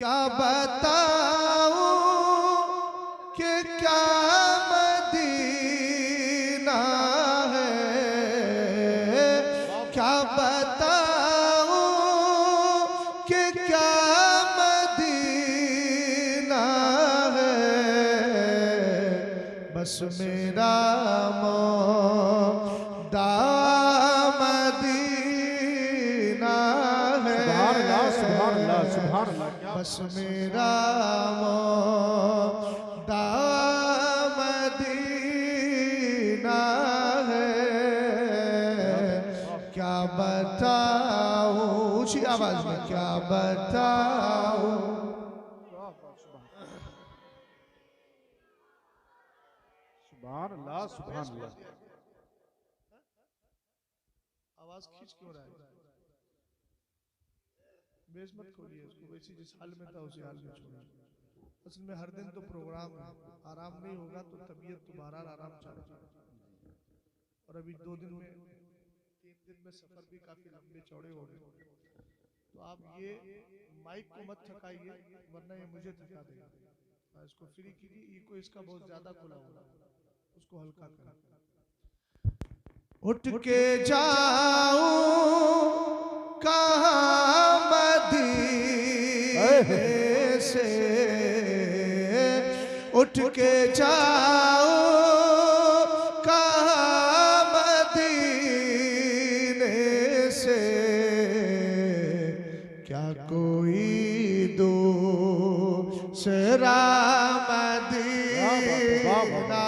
क्या बताऊं कि क्या मदीना है, क्या बताऊं कि क्या मदीना है। बस मेरा मौदा मदीना है। सुभान अल्लाह सुभान अल्लाह। बस मेरा मौदा मदीना है। क्या बताऊं ऊंची आवाज में, क्या बताऊं। सुभान अल्लाह सुभान अल्लाह। आवाज खींच क्यों रहा है? बेस मत खोलिए उसको, वैसे जिस हाल में था उसी हाल में छोड़िए। असल में हर दिन तो प्रोग्राम है, आराम नहीं होगा तो तबीयत तो बहरहाल आराम चाहिए। और अभी 2 दिन में 3 दिन में सफर भी काफी लंबे चौड़े हो गए, तो आप ये माइक को मत थकाइए वरना ये मुझे थका देगा। इसको फ्री कीजिए, इको इसका बहुत ज्यादा खुला होगा, उसको हल्का करें। उठ के जाऊं कहाँ मदीने से, उठ के जाऊं कहाँ मदीने से। क्या कोई दूसरा मदीना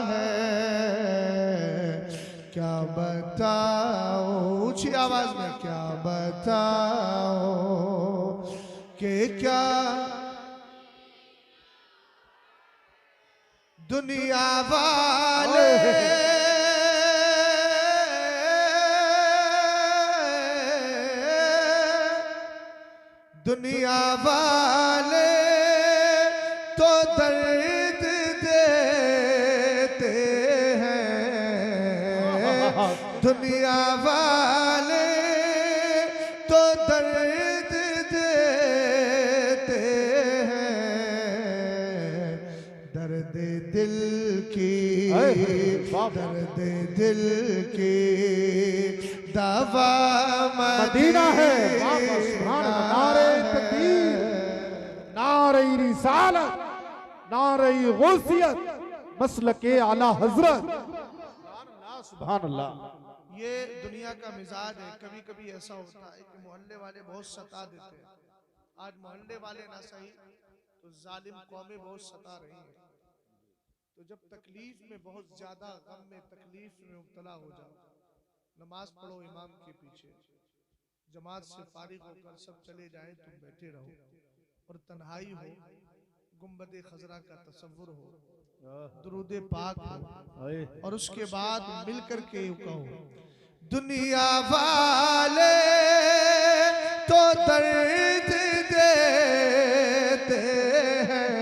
है। क्या बताऊं ऊंची आवाज में, क्या बताऊं कि क्या दुनिया वाले दुनिया वाले तो दर्द देते हैं। दुनिया वाले तो दर्द देते हैं। दर्द दिल की, दर्द दिल की दवा मदीना है। नारे तकबीर, नारे रिसालत, नारे गौसियत, मसलके आला हजरत। सुभान अल्लाह। ये दुनिया का मिजाज है। कभी कभी ऐसा होता है कि मोहल्ले वाले बहुत सता देते हैं। आज मोहल्ले वाले ना सही तो जालिम कौमें बहुत सता रही हैं। तो जब तकलीफ में, बहुत ज्यादा गम में, तकलीफ में मुब्तला हो जाओ, नमाज पढ़ो इमाम के पीछे, जमात से फारिग होकर सब चले जाएं, तुम बैठे रहो और तन्हाई हो, गुम्बद खजरा का तसव्वुर हो, दुरूद पाक हो, और उसके बाद मिलकर के कहो, दुनिया वाले तो दर्द देते हैं।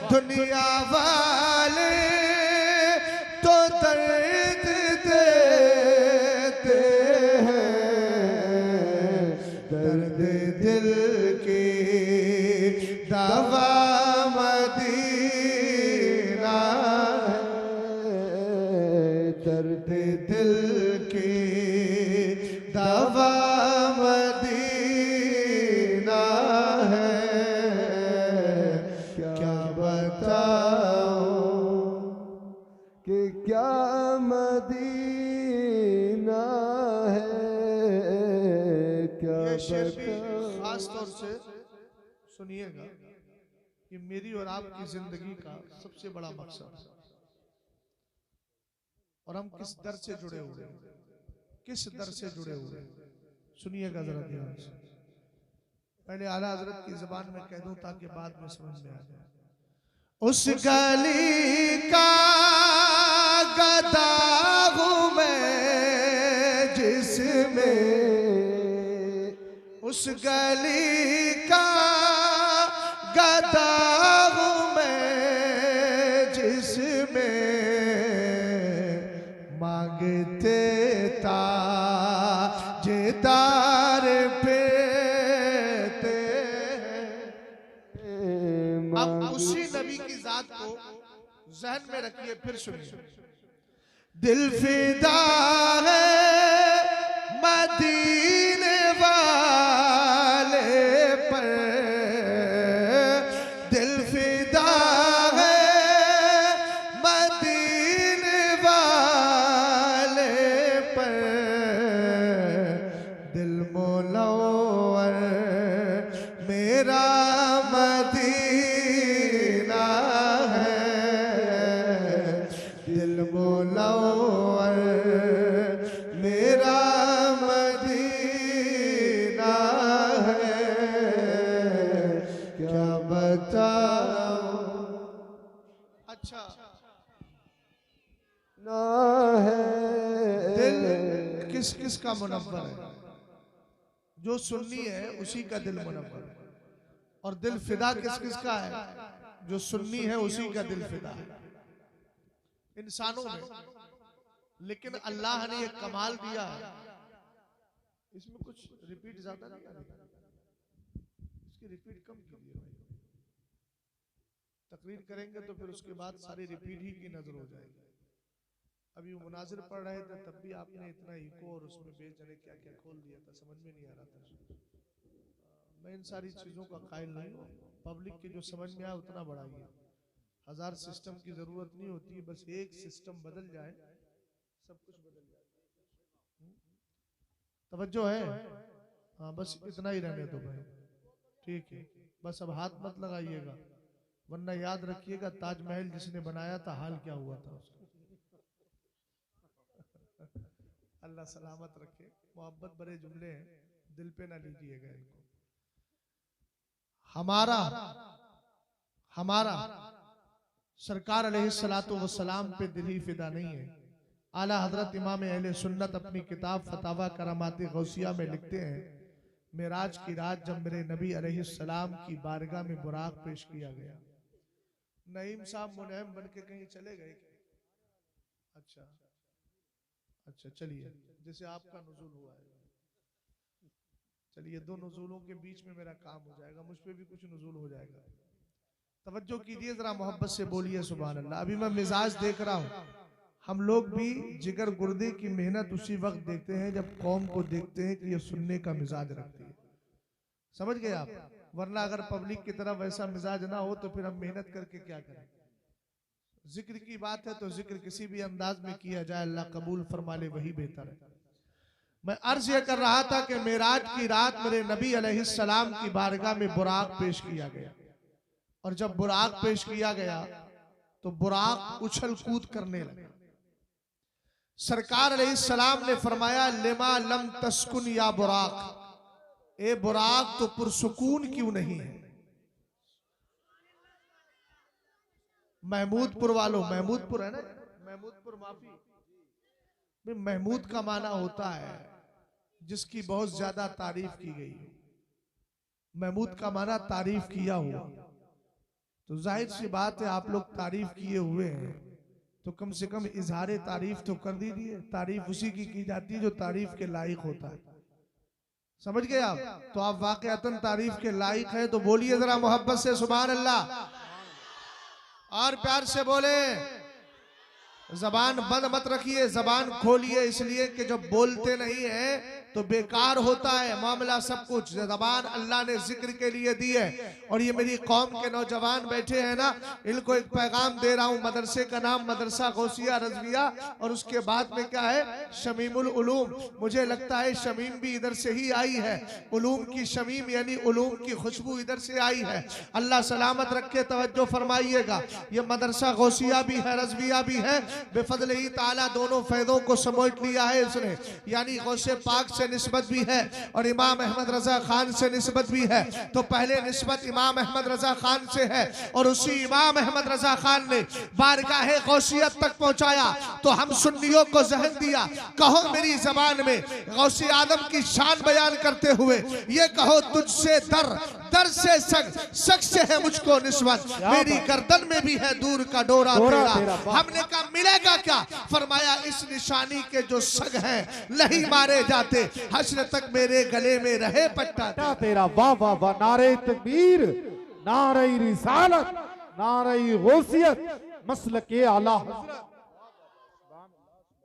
दुनिया वाले तो दर्द देते हैं। दर्द दिल की दवा मदीना है। दर्द दिल की दवा मदीना है। क्या बताऊं कि क्या मदीना है। क्या ये शेर भी खास तौर से सुनिएगा, ये मेरी और आपकी जिंदगी का सबसे बड़ा मकसद है। और हम किस दर से जुड़े हुए हैं, किस दर से जुड़े हुए हैं, सुनिएगा जरा ध्यान से। पहले आला हजरत की जुबान में कह दूं ताकि बाद में समझ में आ जाए। उस गली का गदा हूं मैं जिसमें, उस गली का गदा हूं मैं जिसमें मांगते ताजेदार पे अब उसी नबी की जात को जहन में रखिए, फिर सुनिए। दिल फिदा है मदीने वाले पर, दिल फिदा है मदीने वाले पर, दिल मुनव्वर मेरा मदीना है, दिल मुनव्वर मेरा मदीना है, क्या बताऊं। अच्छा, ना है दिल किस किस का मुनव्वर है? जो सुन्नी है उसी का दिल मुनव्वर है। और दिल फिदा किस किस का है? जो सुन्नी है उसी का दिल फिदा है इंसानों में। लेकिन अल्लाह ने एक कमाल दिया है, इसमें कुछ रिपीट ज्यादा नहीं है, इसकी रिपीट कम कीजिए भाई। तकरीर करेंगे तो फिर उसके बाद सारी रिपीट ही की नजर हो जाएगी। अभी वो मुनाजिर पढ़ रहे थे तब भी आपने इतना इको और उसमें बेचने क्या क्या खोल दिया था, समझ में नहीं आ रहा था। मैं इन सारी चीजों का कायल नहीं हूँ, पब्लिक के जो समझ में आए उतना बढ़ाइए। 1000 सिस्टम की जरूरत नहीं होती, बस एक सिस्टम बदल जाए सब कुछ बदल जाए। तवज्जो है? हाँ, बस इतना ही रहने दो भाई, ठीक है। बस अब हाथ मत लगाइएगा, वरना याद रखिएगा ताजमहल जिसने बनाया था हाल क्या हुआ था उसका। अल्लाह सलामत रखे। मोहब्बत भरे जुमले हैं, दिल पे ना लीजिएगा इनको। हमारा सरकार अलैहिस्सलातु वस्सलाम पे दिल ही फिदा नहीं है। आला हजरत इमाम अहले सुन्नत अपनी किताब फतावा करामात गौसिया में लिखते हैं, मेराज की रात जब मेरे नबी अलैहिस्सलाम की बारगाह में बुराक पेश किया गया। नईम साहब मुनहम बन के कहीं चले गए? अच्छा चलिए, जैसे आपका नुज़ूल हुआ है, चलिए 2 नुज़ूलों के बीच में मेरा काम हो जाएगा, मुझ पे भी कुछ नुज़ूल हो जाएगा। तवज्जो कीजिए जरा, मोहब्बत से बोलिए सुभान अल्लाह। अभी मैं मिजाज देख रहा हूँ, हम लोग भी जिगर गुर्दे की मेहनत उसी वक्त देखते हैं जब कौम को देखते हैं कि ये सुनने का मिजाज रखती है। समझ गए आप? वरना अगर पब्लिक की तरफ वैसा मिजाज ना हो तो फिर हम मेहनत करके क्या करें। जिक्र की बात है तो जिक्र किसी भी अंदाज में किया जाए, अल्लाह कबूल फरमा ले, वही बेहतर है। मैं अर्ज ये कर रहा था कि मेराज की रात मेरे नबी अलैहिस्सलाम की बारगाह में बुराक पेश किया गया, और जब बुराक पेश किया गया तो बुराक उछल कूद करने लगा। सरकार अलैहिस्सलाम ने फरमाया, लिमा लम तस्कुन या बुराक, ए बुराक तो पुरसुकून क्यों नहीं है। महमूदपुर वालों, महमूदपुर है ना, महमूदपुर माफी, महमूद का माना होता है जिसकी बहुत ज्यादा तारीफ की गई हो। महमूद का माना तारीफ किया हुआ, तो जाहिर सी बात है आप लोग तारीफ किए हुए हैं तो कम से कम इजहार तारीफ तो कर दीजिए। तारीफ उसी की जाती है जो तारीफ के लायक होता है। समझ गए आप? तो आप वाकईतन तारीफ के लायक है, तो बोलिए जरा मोहब्बत से सुभान अल्लाह, और प्यार से बोले। जबान बंद मत रखिए, जबान खोलिए, इसलिए कि जब बोलते नहीं है तो बेकार होता है मामला सब कुछ। जबान अल्लाह ने जिक्र के लिए दी है। और ये मेरी कौम के नौजवान बैठे हैं ना, इनको एक पैगाम दे रहा हूँ। मदरसे का नाम मदरसा गौसिया रजविया, और उसके बाद में क्या है, शमीमुल उलूम। मुझे लगता है शमीम भी इधर से ही आई है, उलूम की शमीम यानी उलूम की खुशबू इधर से आई है। अल्लाह सलामत रखे, तवज्जो फरमाइएगा। ये मदरसा गौसिया भी है, रजविया भी है, बेफजल ही ताला दोनों फैदों को समेट लिया है इसने। यानी गौसे पाक से निस्बत भी है और इमाम अहमद रजा खान से निस्बत भी है। तो पहले निस्बत इमाम अहमद रजा खान से है, और उसी इमाम अहमद रजा खान ने बारगाहे गौसियत तक पहुंचाया। तो हम सुन्नियों को जहन दिया, कहो मेरी जबान में गौसे आदम की शान बयान करते हुए ये कहो, तुझसे दर से सग से है मुझको निस्बत, मेरी गर्दन में भी है दूर का डोरा तेरा। हमने कहा मिलेगा क्या? फरमाया इस निशानी के जो सग हैं नहीं मारे जाते, हश्र तक मेरे गले में रहे पट्टा तेरा। वाह वाह वाह, नारे तकबीर, नारे रिसालत, नारे गौसियत मसलके आला हजरत।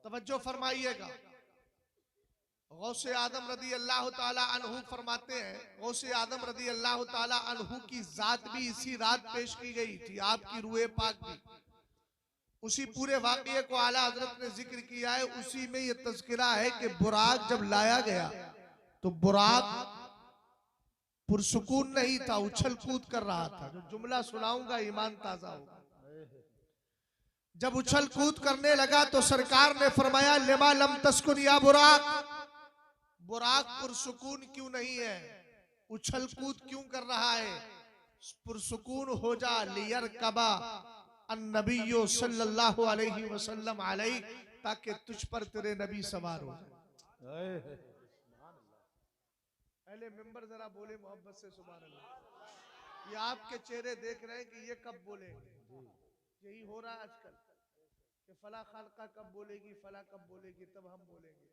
तवज्जो फरमाइएगा। गौसे आदम रदी अल्लाह ताला अन्हु फरमाते हैं, गौसे आदम रदी अल्लाह ताला अन्हु की जात भी इसी रात पेश की गई थी, आपकी रूए पाक भी। उसी पूरे वाक़ये को आला हजरत ने जिक्र किया है। उसी में ये तज़किरा है कि बुराक जब लाया गया तो बुराक पुरसुकून नहीं था, उछल कूद कर रहा था। जो जुमला सुनाऊंगा ईमान ताजा होगा। जब उछल कूद करने लगा तो सरकार ने फरमाया, लिमा लम तस्कुन या बुराक, बुराक पुरसुकून क्यों नहीं है, उछल कूद क्यों कर रहा है, पुरसुकून हो जा। लियर कबा अन्नबियो सल्लल्लाहु अलैहि वसल्लम अलैहि, ताकि तुझ पर तेरे नबी सवार हो जाए। पहले मिंबर जरा बोले मोहब्बत से सुभान अल्लाह। ये आपके चेहरे देख रहे हैं कि ये कब बोलेंगे। यही हो रहा है आजकल कि फला खानका कब बोलेगी, फला कब बोलेगी, तब हम बोलेंगे।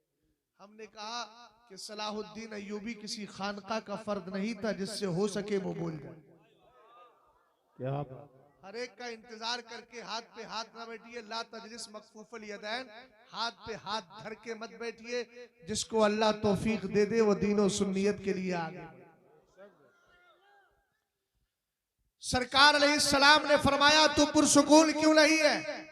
हमने कहा कि सलाहुद्दीन अय्यूबी किसी खानका का फर्द नहीं था जिससे हो सके वो बोल जाए। क्या हर एक का इंतजार करके हाथ पे हाथ ना बैठिए। ला तजलिस मकफूफल यदैन, हाथ पे हाथ धर के मत बैठिए। जिसको अल्लाह तौफीक दे दे वो दीन और सुन्नियत के लिए आगे। सरकार अलैहिस्सलाम ने फरमाया, तू पुरसुकून क्यों नहीं है।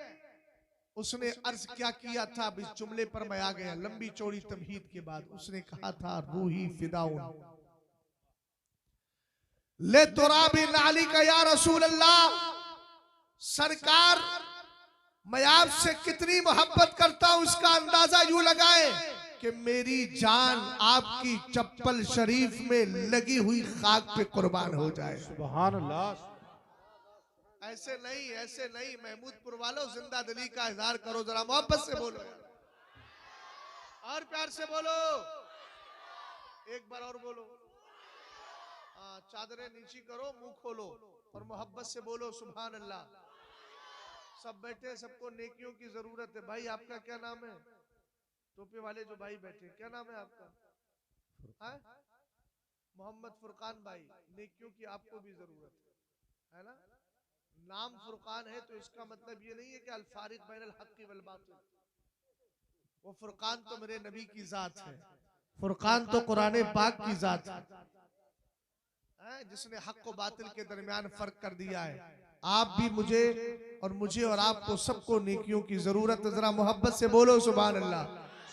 उसने अर्ज क्या किया था, अब इस जुमले पर मैं आ गया। लंबी चौड़ी तमहीद के बाद उसने कहा था, रूही फिदाउन ले तुराबी नाली का या रसूल अल्लाह। सरकार, मैं आपसे कितनी मोहब्बत करता हूं उसका अंदाजा यूं लगाए कि मेरी जान आपकी चप्पल शरीफ में लगी हुई खाक पे कुर्बान हो जाए। सुभान अल्लाह। ऐसे नहीं, ऐसे नहीं। महमूदपुर वालों, जिंदा दिली का इजहार करो, जरा मोहब्बत से बोलो और प्यार से बोलो। एक बार और बोलो। चादरें नीची करो, मुंह खोलो और मोहब्बत से बोलो सुभान अल्लाह। सब बैठे, सबको नेकियों की जरूरत है। भाई आपका क्या नाम है? टोपी वाले जो भाई बैठे, क्या नाम है आपका? मोहम्मद फुरकान भाई। नेकियों की आपको भी जरूरत है ना। नाम फुरकान है तो इसका मतलब ये नहीं है कि अल-फारिक बैनल हक़्क़ि वल बातिल। वो फुरकान तो मेरे नबी की जात है, फुरकान तो कुरान पाक की जात है, जिसने हक व बातिल के दरमियान फर्क कर दिया है। आप भी मुझे और आपको सबको नेकियों की जरूरत है। जरा मोहब्बत से बोलो सुभान अल्लाह।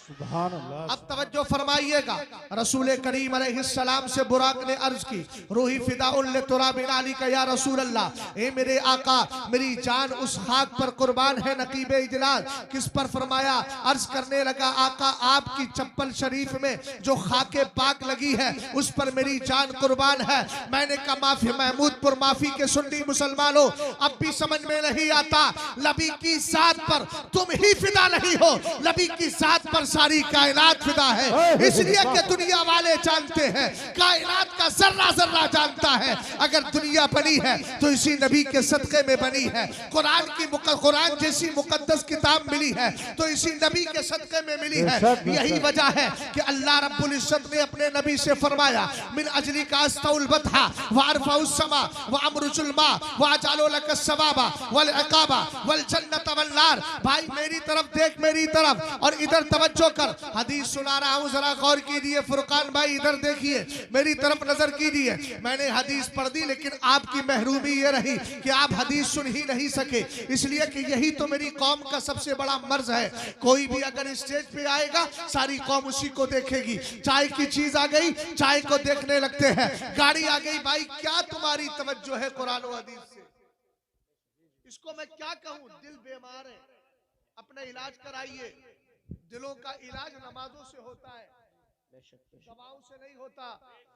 सुभान अल्लाह। अब तवज्जो फरमाइएगा। रसूल करीम अलैहिस्सलाम से बुराक ने अर्ज की, रूही फिदाउन ले तुराबिन आली का या रसूल अल्लाह। ए मेरे आका, मेरी जान उस खाक पर कुर्बान है। नकीबे इजलास किस पर फरमाया? अर्ज करने लगा, आका आपकी चप्पल शरीफ में जो खाके पाक लगी है उस पर मेरी जान कुर्बान है। मैंने कहा, माफी महमूदपुर माफी के सुन्नी मुसलमानों, अब भी समझ में नहीं आता। नबी की साथ पर तुम ही फिदा नहीं हो, नबी की साथ पर सारी कायनात फिदा है। इसलिए कि दुनिया वाले जानते हैं, कायनात का जर्रा जर्रा जानता है। अगर दुनिया बनी है तो इसी नबी के सदके में बनी है। कुरान जैसी मुकद्दस किताब मिली है तो इसी नबी के सदके में मिली है। यही वजह है कि अल्लाह रब्बुल इज्जत ने अपने नबी से फरमाया, मिन अजली का अस्तउल बतहा व अरफउस समा व अमरुजुल मा व अजालु लक सवाबा वल इकाबा वल जन्नत वल नार। भाई मेरी तरफ देख, मेरी तरफ, और इधर तवज्जो कर। हदीस सुना रहा हूं, जरा गौर कीजिए। फुरकान भाई इधर देखिए, मेरी तरफ नजर कीजिए। मैंने हदीस पढ़ दी लेकिन आपकी महरूमी ये रही कि आप हदीस सुन ही नहीं सके। इसलिए कि यही तो मेरी कौम का सबसे बड़ा मर्ज है। कोई भी अगर स्टेज पे आएगा सारी कौम उसी को देखेगी। चाय की चीज आ गई, चाय को देखने लगते हैं। गाड़ी आ गई, भाई क्या तुम्हारी तवज्जो है कुरान और हदीस से? इसको मैं क्या कहूं? दिल बीमार है, अपना इलाज कराइए। दिलों का इलाज नमाजों से होता है, दवाओं से नहीं होता।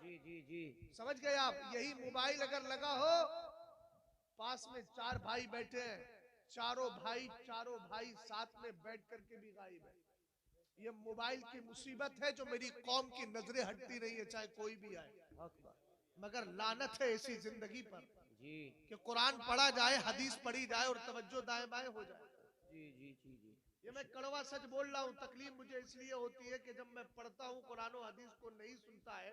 जी जी जी, समझ गए आप? यही मोबाइल अगर लगा हो, पास में चार भाई बैठे हैं, चारों भाई साथ में बैठ करके भी गायब है। ये मोबाइल की मुसीबत है जो मेरी कौम की नजरें हटती नहीं है, चाहे कोई भी आए। मगर लानत है ऐसी जिंदगी पर कि कुरान पढ़ा जाए, हदीस पढ़ी जाए और तवज्जो दाएं बाएं हो जाए। जी जी जी जी, ये मैं कड़वा सच बोल रहा हूँ। तकलीफ मुझे इसलिए होती है कि जब मैं पढ़ता हूँ कुरान और हदीस को नहीं सुनता है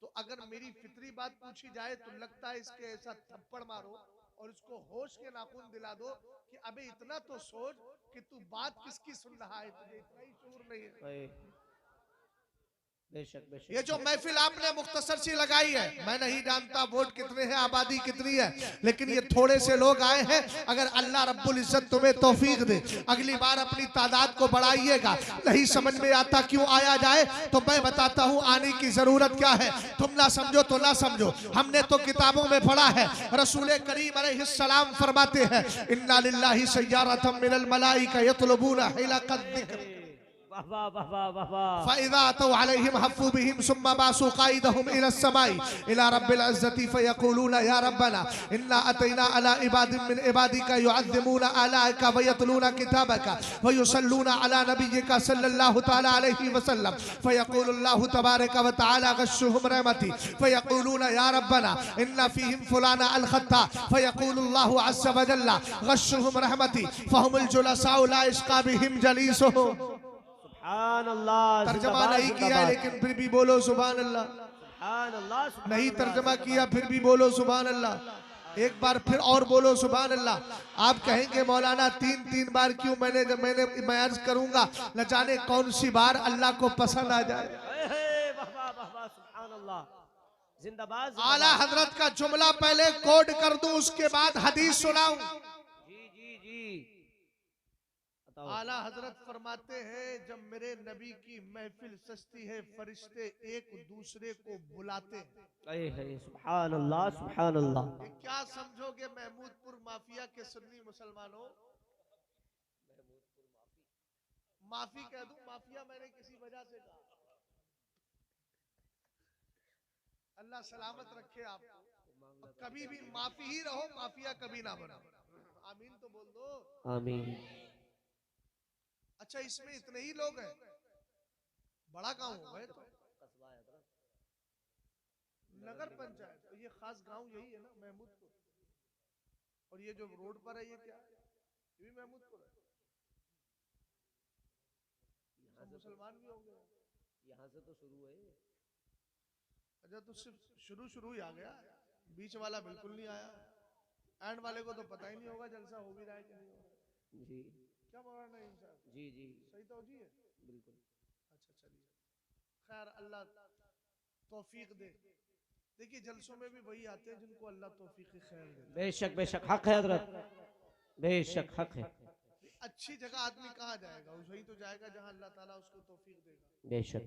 तो अगर मेरी फितरी बात पूछी जाए तो लगता है इसके ऐसा थप्पड़ मारो और उसको होश के नाखून दिला दो कि अबे इतना तो सोच कि तू बात किसकी सुन रहा है, तुझे इतना ही शऊर नहीं है। बेशक बेशक। ये जो महफिल आपने मुख्तसर सी लगाई है, मैं नहीं जानता वोट कितने हैं, आबादी कितनी है, लेकिन ये थोड़े से लोग आए हैं। अगर अल्लाह रब्बुल इज्जत तुम्हें तौफीक दे, अगली बार अपनी तादाद को बढ़ाइएगा। नहीं समझ में आता क्यों आया जाए, तो मैं बताता हूँ आने की जरूरत क्या है। तुम ना समझो तो ना समझो, हमने तो किताबों में पढ़ा है। रसूल करीम अलैहिस्सलाम फरमाते हैं, इन्ना लिल्लाहि सय्यारतम मिनल मलाइका यतलबूना हिलकद जिक्र फ़इज़ा अतौ अलैहिम हफ़्फ़ू बिहिम सुम्मा बासू क़ाइदहुम इला समाई इला रब्बिल इज़्ज़ति फ़यक़ूलूना या रब्बना इन्ना अतैना अला इबादिन मिन इबादिका युअज़्ज़िमूना आलाका व यतलूना किताबका व युसल्लूना अला नबिय्यिका सल्लल्लाहु तआला अलैहि वसल्लम फ़यक़ूलुल्लाहु तबारक व तआला गश्शुहुम रहमती फ़यक़ूलूना या रब्बना इन्ना फ़ीहिम फुलाना अल ख़त्ता फ़यक़ूलुल्लाहु अज़्ज़ व जल्ला गश्शुहुम रहमती फ़हुमुल जुलसाउ ला यश्क़ा बिहिम जलीसुहुम। तर्जमा नहीं किया लेकिन फिर भी बोलो सुभान अल्लाह। नहीं तर्जमा किया फिर भी बोलो सुभान अल्लाह। एक बार फिर और बोलो सुभान अल्लाह। आप कहेंगे मौलाना तीन तीन बार क्यों, मैं अर्ज करूंगा न जाने कौन सी बार अल्लाह को पसंद आ जाए। जिंदाबाद। आला हजरत का जुमला पहले कोड कर दूं, उसके बाद हदीस सुनाऊं। जी जी जी। आला हजरत फरमाते हैं, जब मेरे नबी की महफिल सजती है, फरिश्ते एक दूसरे को बुलाते हैं। सुभान अल्लाह सुभान अल्लाह। ये क्या समझोगे महमूदपुर माफिया के सुन्नी मुसलमानों? माफी कह दूं, माफिया मैंने किसी वजह से कहा। अल्लाह सलामत रखे आपको, कभी भी माफी ही रहो, माफिया कभी ना बनो। आमीन तो बोल दो। आमीन। अच्छा इसमें इतने ही लोग हैं, बड़ा गांव होगा तो नगर पंचायत, तो ये खास गांव यही है ना महमूदपुर। और ये जो रोड पर है ये क्या है? ये भी महमूदपुर है। तो मुसलमान भी होंगे यहाँ से तो शुरू है। अच्छा तो सिर्फ शुरू ही आ गया, बीच वाला बिल्कुल नहीं आया। एंड वाले को तो पता ही नहीं होगा जलसा हो भी रहा है कि नहीं हो रहा। जी क्या मौलाना इंसान जी जी सही तो जी है बिल्कुल। अच्छा चलिए, खैर अल्लाह तौफीक दे। देखिए जलसों में भी वही आते हैं जिनको अल्लाह तौफीक खैर दे। बेशक बेशक हक है हजरत, बेशक हक है। अच्छी जगह आदमी कहाँ जाएगा, वही तो जाएगा जहाँ अल्लाह ताला उसको तौफीक देगा। बेशक।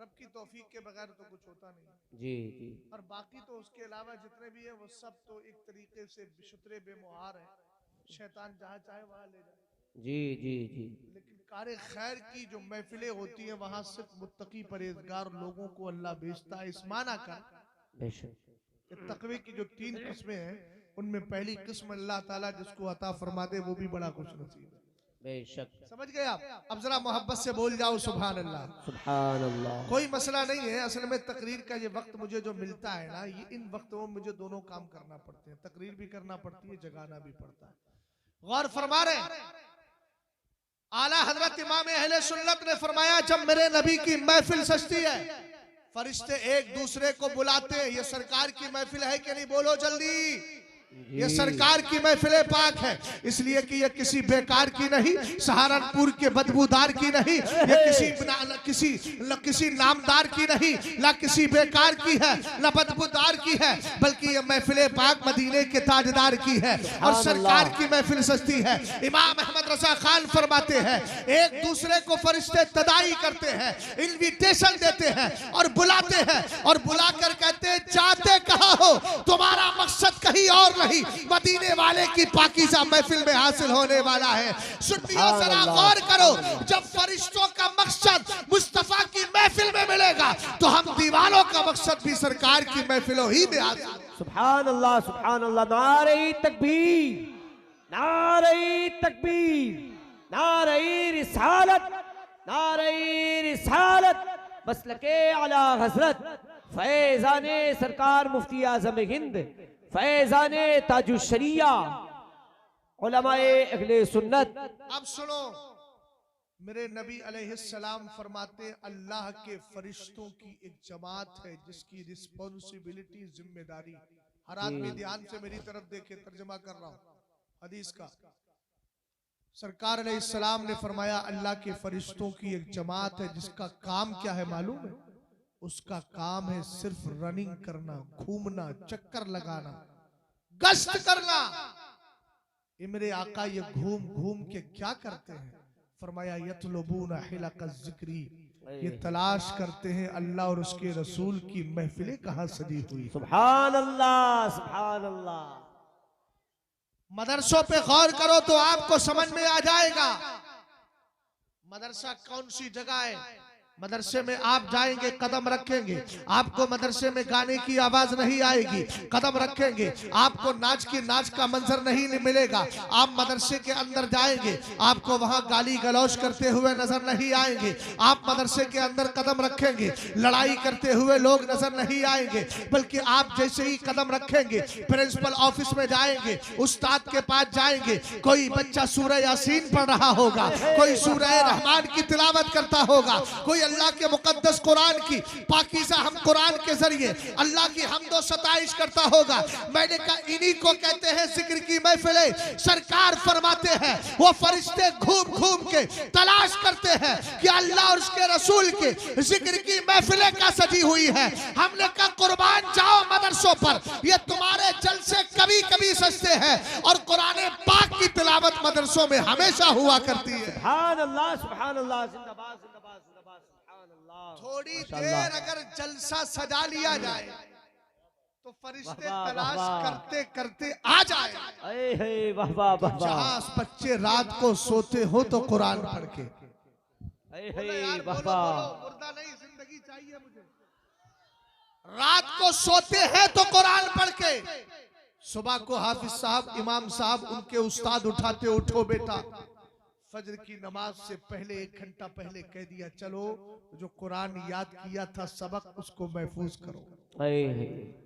रब की तौफीक के बगैर तो कुछ होता नहीं। जी जी। और बाकी तो उसके अलावा जितने भी हैं वो सब तो एक तरीके से बेशुतरे बेमुहार हैं, शैतान जहाँ चाहे वहाँ ले जाए। जी जी जी। लेकिन कारे खैर की जो महफिलें होती हैं वहाँ सिर्फ मुत्तकी परहेजगार लोगों को अल्लाह भेजता है। इस माना कर बेशक। तकवे की जो 3 किस्में हैं, उनमें पहली किस्म अल्लाह ताला जिसको अता फरमा दे वो भी बड़ा खुशनसीब है। बेशक। समझ गए आप? अब जरा मोहब्बत से बोल जाओ सुभान अल्लाह। सुभान अल्लाह। कोई मसला नहीं है। असल में तकरीर का ये वक्त मुझे जो मिलता है ना, ये इन वक्तों में मुझे दोनों काम करना पड़ते हैं, तकरीर भी करना पड़ती है, जगाना भी पड़ता है। गौर फरमा रहे आला हजरत इमाम अहले सुन्नत ने फरमाया, जब मेरे नबी की महफिल सजती है, फरिश्ते एक दूसरे को बुलाते हैं। ये सरकार की महफिल है कि नहीं? बोलो जल्दी। ये सरकार की महफिल पाक है, इसलिए कि ये किसी बेकार की नहीं, सहारनपुर के बदबूदार की नहीं, ये किसी नामदार की नहीं, ना किसी बेकार की है, ना बदबूदार की है, बल्कि ये महफिल पाक मदीने के ताजदार की है। और सरकार की महफिल सजती है। इमाम अहमद रजा खान फरमाते हैं, एक दूसरे को फरिश्ते तदाई करते हैं, इन्विटेशन देते हैं और बुलाते हैं, और बुलाकर कहते हैं चाहते कहाँ हो, तुम्हारा मकसद कहीं और नहीं, मदीने वाले की पाकीज़ा महफिल में हासिल होने वाला है। सुन्नियों जरा गौर करो, जब फरिश्तों का मकसद मुस्तफा की महफिल में मिलेगा तो हम दीवानों का मकसद भी सरकार की महफिलों ही में हासिल। सुभान अल्लाह सुभान अल्लाह। नारे तकबीर, नारे तकबीर, नारे रिसालत, नारे रिसालत। मसलके आला हजरत फैजाने सरकार मुफ्ती आजम हिंद, फैजाने ताजु शरिया, उलमाए अहले सुन्नत। अब सुनो, मेरे नबी अलैहिस्सलाम फरमाते, अल्लाह के फरिश्तों की एक जमात है जिसकी रिस्पॉन्सिबिलिटी, जिम्मेदारी हर आदमी ध्यान से मेरी तरफ देखे, तर्जमा कर रहा हूं हदीस का। सरकार अलैहिस्सलाम ने फरमाया अल्लाह के फरिश्तों की एक जमात है जिसका काम क्या है मालूम है? उसका काम है सिर्फ रनिंग करना, घूमना, चक्कर लगाना, गश्त करना। ये मेरे आका ये घूम घूम के क्या करते हैं? फरमाया यतलबूना हिलक ज़िक्री, ये तलाश करते हैं अल्लाह और उसके रसूल की महफिलें कहाँ सजी हुई। सुभान अल्लाह, सुभान अल्लाह। मदरसों पे गौर करो तो आपको समझ में आ जाएगा मदरसा कौन सी जगह है। मदरसे में आप जाएंगे, कदम रखेंगे, आपको मदरसे में गाने की आवाज नहीं आएगी। कदम रखेंगे, आपको नाच का मंजर नहीं मिलेगा। आप मदरसे के अंदर जाएंगे, आपको वहां गाली गलौज करते हुए नजर नहीं आएंगे। आप मदरसे के अंदर कदम रखेंगे, लड़ाई करते हुए लोग नजर नहीं आएंगे। बल्कि आप जैसे ही कदम रखेंगे, प्रिंसिपल ऑफिस में जाएंगे, उस्ताद के पास जाएंगे, कोई बच्चा सूरह यासीन पढ़ रहा होगा, कोई सूरह रहमान की तिलावत करता होगा, कोई अल्लाह के मुकद्दस कुरान की पाकीज़ा हम कुरान के जरिए अल्लाह की हमदो सताइश करता होगा। मैंने कहा इन्हीं को कहते हैं जिक्र की महफिलें। सरकार फरमाते हैं वो फरिश्ते घूम घूम के तलाश करते हैं कि अल्लाह और उसके रसूल के जिक्र की महफिलें का सजी हुई है। हमने कहा कुर्बान जाओ मदरसों पर, ये तुम्हारे जलसे कभी कभी सजते हैं और कुरान पाक की तिलावत मदरसों में हमेशा हुआ करती है। सुभान अल्लाह, सुभान अल्लाह, जिंदाबाद जिंदाबाद जिंदाबाद, सुभान अल्लाह। थोड़ी देर अगर जलसा सजा लिया जाए तो फरिश्ते तलाश करते करते आ जाए। वाह वाह वाह। जहां बच्चे रात को सोते हो तो कुरान पढ़ के, मुर्दा नहीं जिंदगी चाहिए मुझे। रात को सोते हैं तो कुरान पढ़ के, सुबह को हाफिज साहब, इमाम साहब, उनके उस्ताद उठाते, उठो बेटा, फजर की नमाज से पहले 1 घंटा पहले कह दिया चलो जो कुरान याद किया था सबक उसको महफूज करो।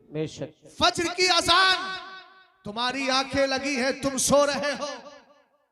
बेशक फजर की अजान, तुम्हारी आंखें लगी है, तुम सो रहे हो,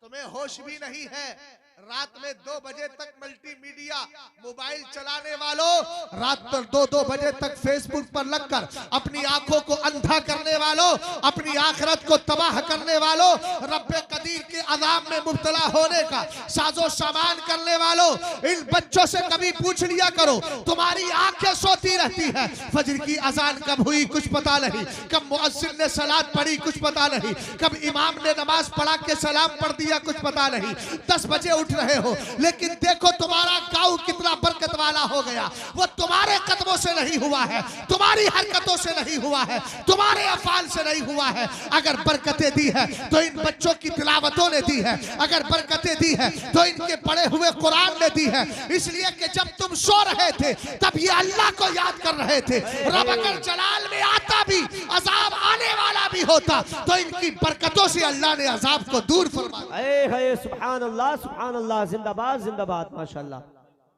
तुम्हें होश भी नहीं है। रात में 2 बजे तक मल्टीमीडिया मोबाइल चलाने वालों, रात पर 2-2 बजे तक फेसबुक पर लगकर अपनी आंखों को अंधा करने वालों, अपनी आखिरत को तबाह करने वालों, रब्बे कदीर के अज़ाब में मुब्तला होने का साजो सामान करने वालों, इन बच्चों से कभी पूछ लिया करो, तुम्हारी आंखें सोती रहती है। फजर की अजान कब हुई कुछ पता नहीं, कब मुअज्जिन ने सलात पढ़ी कुछ पता नहीं, कब इमाम ने नमाज पढ़ा के सलाम पढ़ दिया कुछ पता नहीं। 10 बजे उठ रहे हो, लेकिन देखो तुम्हारा गांव कितना बरकत वाला हो गया। वो तुम्हारे कदमों से नहीं हुआ है, तुम्हारी हरकतों से नहीं हुआ है, तुम्हारे अफाल से नहीं हुआ है। अगर बरकतें दी है तो इन बच्चों की तिलावतों ने दी है, अगर बरकतें दी है तो इनके पढ़े हुए कुरान ने दी है। इसलिए कि जब तुम सो रहे थे तब ये अल्लाह को याद कर रहे थे। रब अगर जलाल में आता भी, अजाब आने वाला भी होता तो इनकी बरकतों से अल्लाह ने अजाब को दूर फरमाया। सुभान अल्लाह, सुभान अल्लाह, जिंदाबाद जिंदाबाद, माशाल्लाह,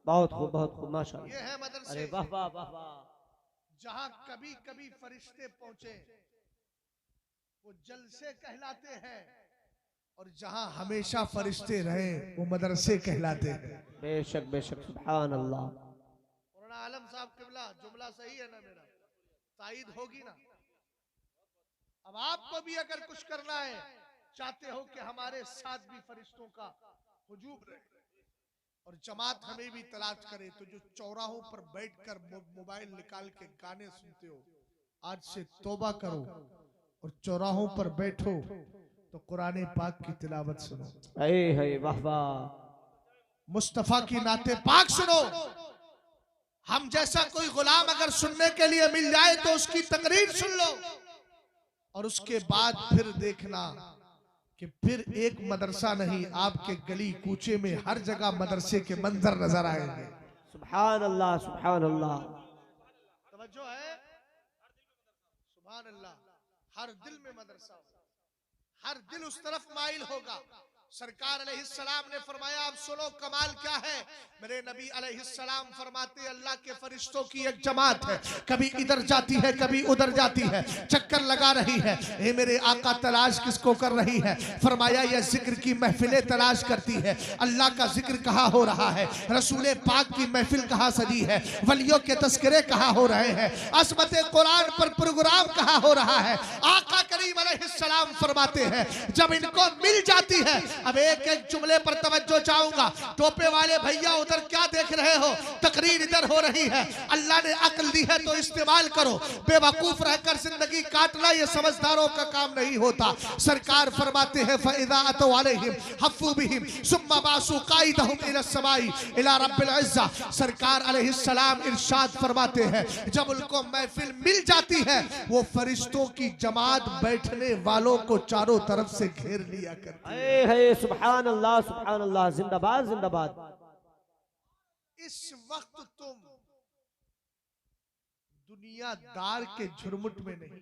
बहुत खूब बहुत खूब, माशाल्लाह। ये है मदरसे, अरे वाह वाह वाह वाह। जहां कभी कभी फरिश्ते पहुंचे वो जलसे कहलाते हैं, और जहां हमेशा फरिश्ते रहे वो मदरसे कहलाते हैं। बेशक बेशक, सुभान अल्लाह। मौलाना आलम साहब किबला, जुमला सही है ना मेरा? ताईद होगी ना? अब आपको भी अगर कुछ करना है, चाहते हो कि हमारे साथ भी फरिश्तों का हुजूम रहे और जमात हमें भी तलाश करे, तो जो चौराहों पर बैठकर मोबाइल निकाल के गाने सुनते हो, आज से तौबा करो और चौराहों पर बैठो तो कुरान पाक की तिलावत सुनो। वाह वाह। मुस्तफा की नाते पाक सुनो। हम जैसा कोई गुलाम अगर सुनने के लिए मिल जाए तो उसकी तकरीर सुन लो, और उसके बाद फिर देखना कि फिर एक मदरसा नहीं, आपके गली कूचे में हर जगह मदरसे के मंजर नजर आएंगे। सुभान अल्लाह, सुभान अल्लाह। तवज्जो है? सुभान अल्लाह। हर दिल में मदरसा होगा, हर दिल उस तरफ माइल होगा, सरकार अलैहिस्सलाम ने फरमाया, अब सुनो कमाल क्या है। मेरे नबी अलैहिस्सलाम फरमाते, अल्लाह के फरिश्तों की एक जमात है, कभी इधर जाती है कभी उधर जाती है, चक्कर लगा रही है। हे मेरे आका, तलाश किसको कर रही है? फरमाया, यह जिक्र की महफिलें तलाश करती है। अल्लाह का जिक्र कहाँ हो रहा है? रसूल पाक की महफिल कहाँ सजी है? वलियों के तस्करे कहाँ हो रहे हैं? असमत कुरान पर प्रोग्राम कहाँ हो रहा है? आका करीम अलैहिस्सलाम फरमाते हैं, जब इनको मिल जाती है। अब एक एक जुमले पर तवज्जो चाहूंगा। टोपे वाले भैया उधर क्या देख रहे हो? तकरीर इधर हो रही है। अल्लाह ने अक्ल दी है तो इस्तेमाल करो। बेवकूफ रहकर जिंदगी काटना ये समझदारों का काम नहीं होता। सरकार फरमाते हैं, फइज़ा अतौ अलैहिम हफ़्फ़ू बिहिम सुम्मा बासु काइदहुम इला समाई इला रब्बिल इज़्ज़ा। सरकार अलैहिस्सलाम इरशाद फरमाते हैं, जब उनको महफिल मिल जाती है, वो फरिश्तों की जमात बैठने वालों को चारों तरफ से घेर लिया करती है। सुभान अल्लाह, जिंदाबाद जिंदाबाद। इस वक्त तुम दुनियादार के झुरमुट में नहीं,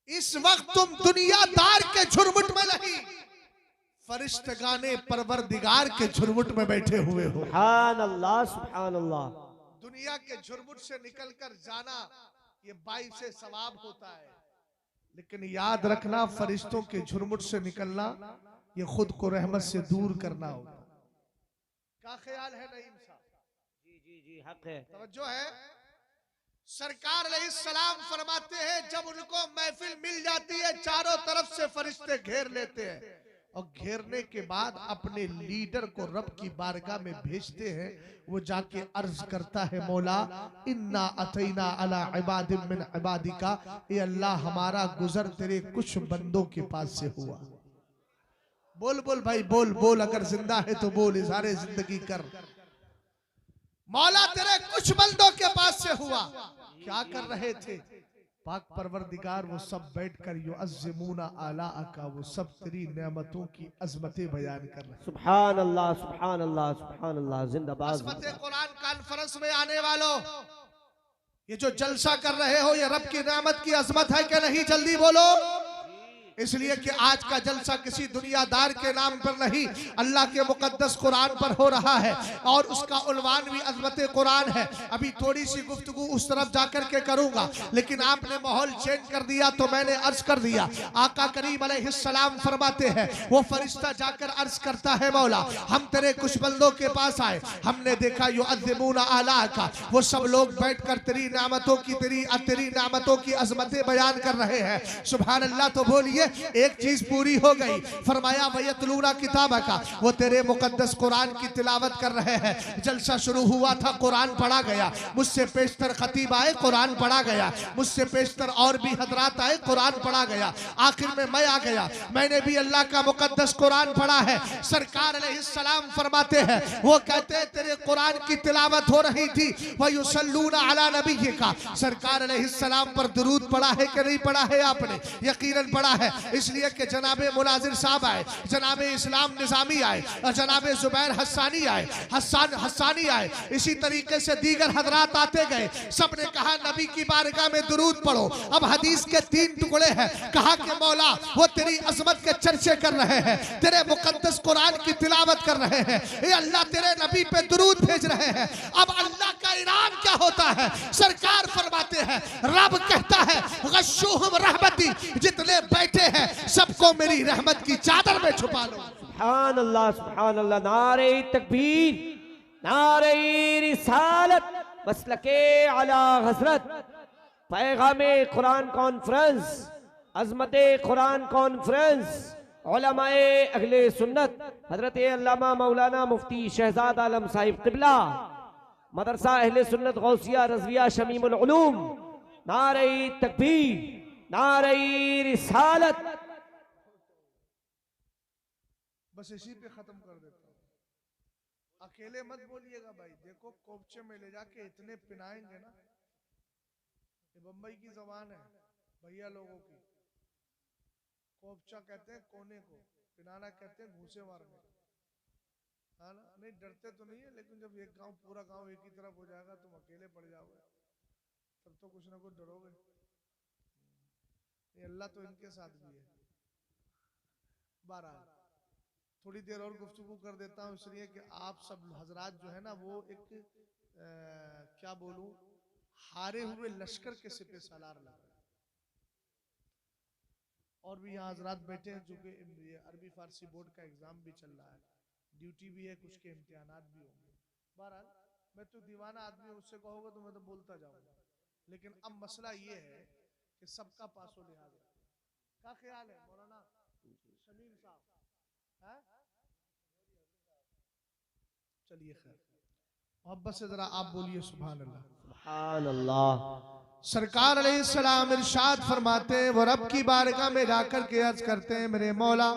इस वक्त तुम दुनियादार के झुरमुट में नहीं, फरिश्तगाने परवरदिगार के झुरमुट में बैठे हुए हो। सुभान अल्लाह, सुभान अल्लाह। दुनिया के झुरमुट से निकलकर जाना ये बाइब से सवाब होता है, लेकिन याद रखना, फरिश्तों के झुरमुट से निकलना ये खुद को रहमत से दूर करना होगा। क्या ख्याल है नईम साहब? जी जी जी, हक है, तवज्जो है। सरकार अलैहिस्सलाम फरमाते हैं, जब उनको महफिल मिल जाती है, चारों तरफ से फरिश्ते घेर लेते हैं और घेरने के बाद अपने लीडर को रब की बारगाह में भेजते हैं। वो जाके अर्ज करता है, मौला इन्ना अतैना अला इबादिम मिन इबादिका, ये अल्लाह हमारा गुजर तेरे कुछ बंदों के पास से हुआ। बोल बोल भाई, बोल बोल, अगर जिंदा है तो बोल, इज़हारे जिंदगी कर। मौला तेरे कुछ बंदों के पास से हुआ। क्या कर रहे थे? पाक परवरदिगार वो सब बैठकर युअज़्ज़िमूना आलाअका, वो सब तेरी नेमतों की अजमतें बयान कर रहे हैं। सुभान अल्लाह, सुभान अल्लाह, सुभान अल्लाह, जिंदाबाद। अजमत कुरान कॉन्फ्रेंस में आने वालों, ये जो जलसा कर रहे हो, ये रब की नेमत की अजमत है कि नहीं? जल्दी बोलो। इसलिए कि आज का जलसा किसी दुनियादार के नाम पर नहीं, अल्लाह के मुकद्दस कुरान पर हो रहा है और उसका उन्वान भी अज़मत कुरान है। अभी थोड़ी सी गुफ्तगू उस तरफ जाकर के करूंगा, लेकिन आपने माहौल चेंज कर दिया तो मैंने अर्ज कर दिया। आका करीम अलैहिस्सलाम फरमाते हैं, वो फरिश्ता जाकर अर्ज करता है, मौला हम तेरे कुछ बंदों के पास आए, हमने देखा युअज़्ज़िमूना आलाअका, वो सब लोग बैठकर तेरी नेमतों की तेरी नेमतों की अज़मतें बयान कर रहे हैं। सुभान अल्लाह। तो बोलिए, एक चीज पूरी हो गई। फरमाया वयतलूना किताब का, वो तेरे मुकद्दस कुरान की तिलावत कर रहे हैं। जलसा शुरू हुआ था, कुरान पढ़ा गया, मुझसे पेशतर खतीब आए, कुरान पढ़ा गया, मुझसे पेशतर और भी हजरात आए, कुरान पढ़ा गया, आखिर में मैं आ गया, मैंने भी अल्लाह का मुकद्दस कुरान पढ़ा है। सरकार अलैहिस्सलाम फरमाते हैं, वो कहते हैं तेरे कुरान की तिलावत हो रही थी, वयुसल्लूना अला नबिय्यिका, सरकार अलैहिस्सलाम पर दुरूद पढ़ा है कि नहीं पढ़ा है? आपने यकीनन पढ़ा है, इसलिए कि जनाबे मुनाजिर साहब आए, जनाबे इस्लाम निजामी आए और जनाबे जुबैर हस्सानी आए, हस्सानी आए, इसी तरीके से दीगर हजरात आते गए। सबने कहा नबी की बारगाह में दुरूद पढ़ो। अब हदीस के 3 टुकड़े हैं। कहा कि मौला वो तेरी अजमत के चर्चे कर रहे हैं, तेरे मुकद्दस कुरान की तिलावत कर रहे हैं, ये अल्लाह तेरे नबी पे दुरूद भेज रहे हैं। अब अल्लाह का इनाम क्या होता है? सरकार फरमाते हैं, रब कहता है गश्शूहुम रहमती, जितने बैठे हैं सबको मेरी रहमत की चादर में छुपा लो। सुभान अल्लाह, सुभान अल्लाह। नारे तकबीर, नारे रिसालत, मसलके आला हजरत, पैगामे कुरान कॉन्फ्रेंस, अजमते कुरान कॉन्फ्रेंस, उलमाए अहले सुन्नत, हजरत अल्लामा मौलाना मुफ्ती शहजाद आलम साहिब किबला, मदरसा अहले सुन्नत गौसिया रज़विया शमीमुल उलूम। नारे तकबीर, नारे रिसालत। बस इसी पे खत्म कर देता हूँ। अकेले मत बोलिएगा भाई, देखो कोपचे में ले जाके इतने पिनाएंगे ना, ये बम्बई की जबान है भैया लोगों की। कोपचा कहते हैं कोने को, पिनाना कहते हैं घूसे मारने, हाँ ना? नहीं डरते तो नहीं है, लेकिन जब एक गांव पूरा गांव एक ही तरफ हो जाएगा तुम अकेले पड़ जाओगे, तब तो कुछ ना कुछ डरोगे। ये अल्लाह तो इनके साथ भी है। 12 थोड़ी देर और गुफ्तगू कर देता हूँ, इसलिए कि आप सब हजरात जो है ना वो एक क्या बोलूं, हारे हुए लश्कर के सिपे सालार लग रहे हैं। और भी यहाँ हजरात बैठे हैं, जो कि ये अरबी फारसी बोर्ड का एग्जाम भी चल रहा है, ड्यूटी भी है, कुछ के इम्तिहानात भी होंगे। बहरहाल मैं तो दीवाना आदमी हूँ, उससे कहोगे तो मैं तो बोलता जाऊंगा, लेकिन अब मसला ये है कि सबका पासो लिहाज है। क्या ख्याल है मौलाना शमीम साहब? है चलिए खैर, मोहब्बत से जरा आप बोलिए सुभान अल्लाह। सुभान अल्लाह। सरकार अलैहिस्सलाम इरशाद फरमाते हैं, वो रब की बारगाह में जाकर के अर्ज करते हैं, मेरे मौला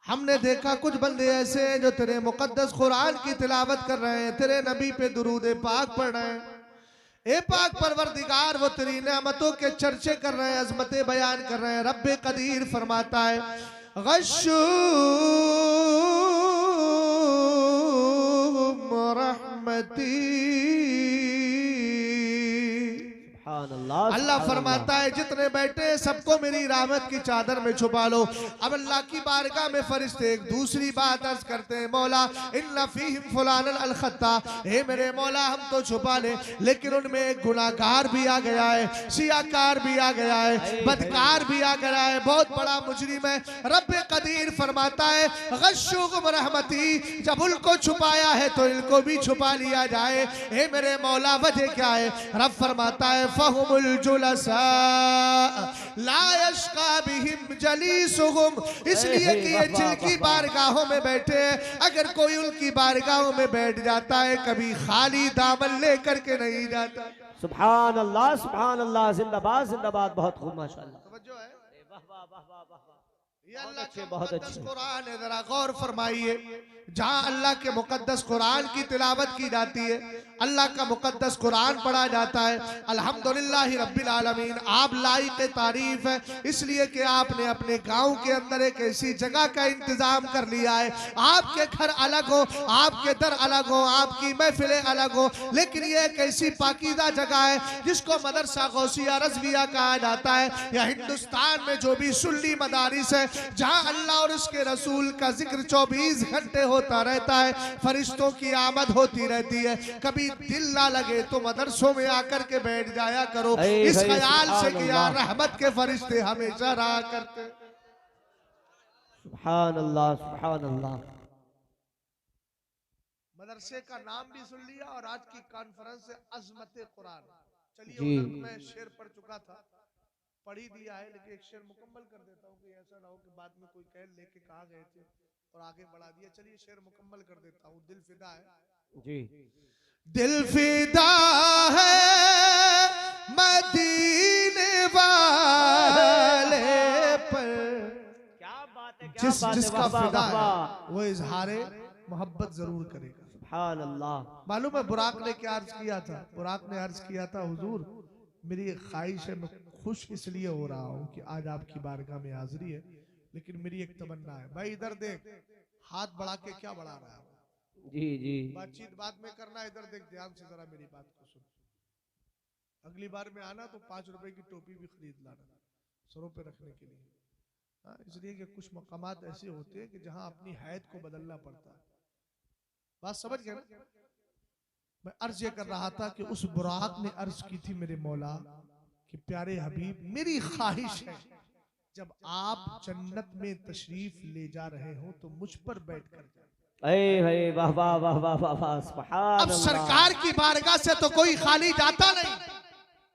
हमने देखा कुछ बंदे ऐसे हैं जो तेरे मुकद्दस कुरान की तिलावत कर रहे हैं, तेरे नबी पे दुरूद पाक पढ़ रहे हैं। ए पाक परवरदिगार, वो तेरी नेमतों के चर्चे कर रहे हैं, अजमतें बयान कर रहे हैं। रब्बे कदीर फरमाता है, गश्शुम रहमती, अल्लाह फरमाता है जितने बैठे सबको मेरी रहमत की चादर में छुपा लो। अब अल्लाह की बारगाह में फरिश्ते एक दूसरी बात अर्ज करते हैं, मौला इन्ना फीहिम फुलानन अल खत्ता, हे मेरे मौला हम तो छुपा ले, लेकिन उनमें एक गुनाहगार भी आ गया है, सियाकार भी आ गया है, बदकार भी आ गया है, बहुत बड़ा मुजरिम है। रब्बे कदीर फरमाता है, गश्शुम रहमती, जब उनको छुपाया है तो इनको भी छुपा लिया जाए। हे मेरे मौला वजह क्या है? रब फरमाता है, फहुमुल जुलसा ला यश्का बिहिम जलीसुहुम, इसलिए कि ये जिनकी बारगाहों में बैठे हैं, अगर कोई उनकी बारगाहों में बैठ जाता है कभी खाली दामन लेकर के नहीं जाता। सुभान अल्लाह, जिंदाबाद जिंदाबाद, बहुत खूब माशाअल्लाह। तवज्जो है, वाह वाह वाह वाह वाह, ये अल्लाह अच्छे, का बहुत मुकद्दस अच्छे। कुरान है, जरा गौर फरमाइए। जहाँ अल्लाह के मुकद्दस कुरान की तिलावत की जाती है, अल्लाह का मुकद्दस कुरान पढ़ा जाता है, अल्हम्दुलिल्लाह रब्बिल आलमीन, आप लायक तारीफ है, इसलिए कि आपने अपने गांव के अंदर एक ऐसी जगह का इंतजाम कर लिया है। आपके घर अलग हो, आपके दर अलग हो, आपकी महफिलें अलग हो, लेकिन ये एक ऐसी पाकीज़ा जगह है जिसको मदरसा गौसिया रज़विया कहा जाता है। या हिंदुस्तान में जो भी सुन्नी मदारिस है, जहाँ अल्लाह और उसके रसूल का जिक्र 24 घंटे होता रहता है, फरिश्तों की आमद होती रहती है। कभी दिल ना लगे तो मदरसों में आकर के बैठ जाया करो, इस ख्याल से कि यार रहमत के फरिश्ते हमेशा रहा करते। सुभान अल्लाह, सुभान अल्लाह। मदरसे का नाम भी सुन लिया और आज की कॉन्फ्रेंस है अज़मत कुरान। चलिए जी। उधर मैं शेर पढ़ चुका था, पढ़ ही दिया है, लेकिन एक शेर मुकम्मल कर देता हूँ कि ऐसा ना हो कि बाद में कोई कह लेके कहा गए थे और आगे बढ़ा दिया। चलिए शेर मुकम्मल कर देता हूँ। दिल फिदा है जी, दिल फिदा है मदीने वाले पर, क्या बात है, क्या जिस बात है, जिसका वाह वाह फिदा वाह है वाह। वो इजहारे मोहब्बत जरूर करेगा। सुभान अल्लाह। मालूम है बुराक ने क्या अर्ज किया था? बुराक ने अर्ज किया था, हुजूर मेरी एक ख्वाहिश है, मैं खुश इसलिए हो रहा हूँ कि आज आपकी बारगाह में हाजिरी है, लेकिन मेरी एक तमन्ना है। भाई इधर देख, हाथ बढ़ा के क्या बढ़ा रहा है? जी जी, बातचीत बाद में करना, इधर देख ध्यान से जरा मेरी बात को सुन। अगली बार में आना तो 5 रुपए की टोपी भी खरीद लाना सरों पे रखने के लिए। हाँ, इसलिए कि कुछ मकामात ऐसे होते हैं कि जहां अपनी हैत को बदलना पड़ता है। बात समझ गए ना? मैं अर्ज ये कर रहा था कि उस बुराक ने अर्ज की थी, मेरे मौला कि प्यारे हबीब, मेरी ख्वाहिश है जब आप जन्नत में तशरीफ ले जा रहे हो तो मुझ पर बैठ कर जाए। वाह वाह वाह वाह वाह वाह, सुभान अब अल्लाह। सरकार की बारगाह से तो कोई खाली जाता नहीं।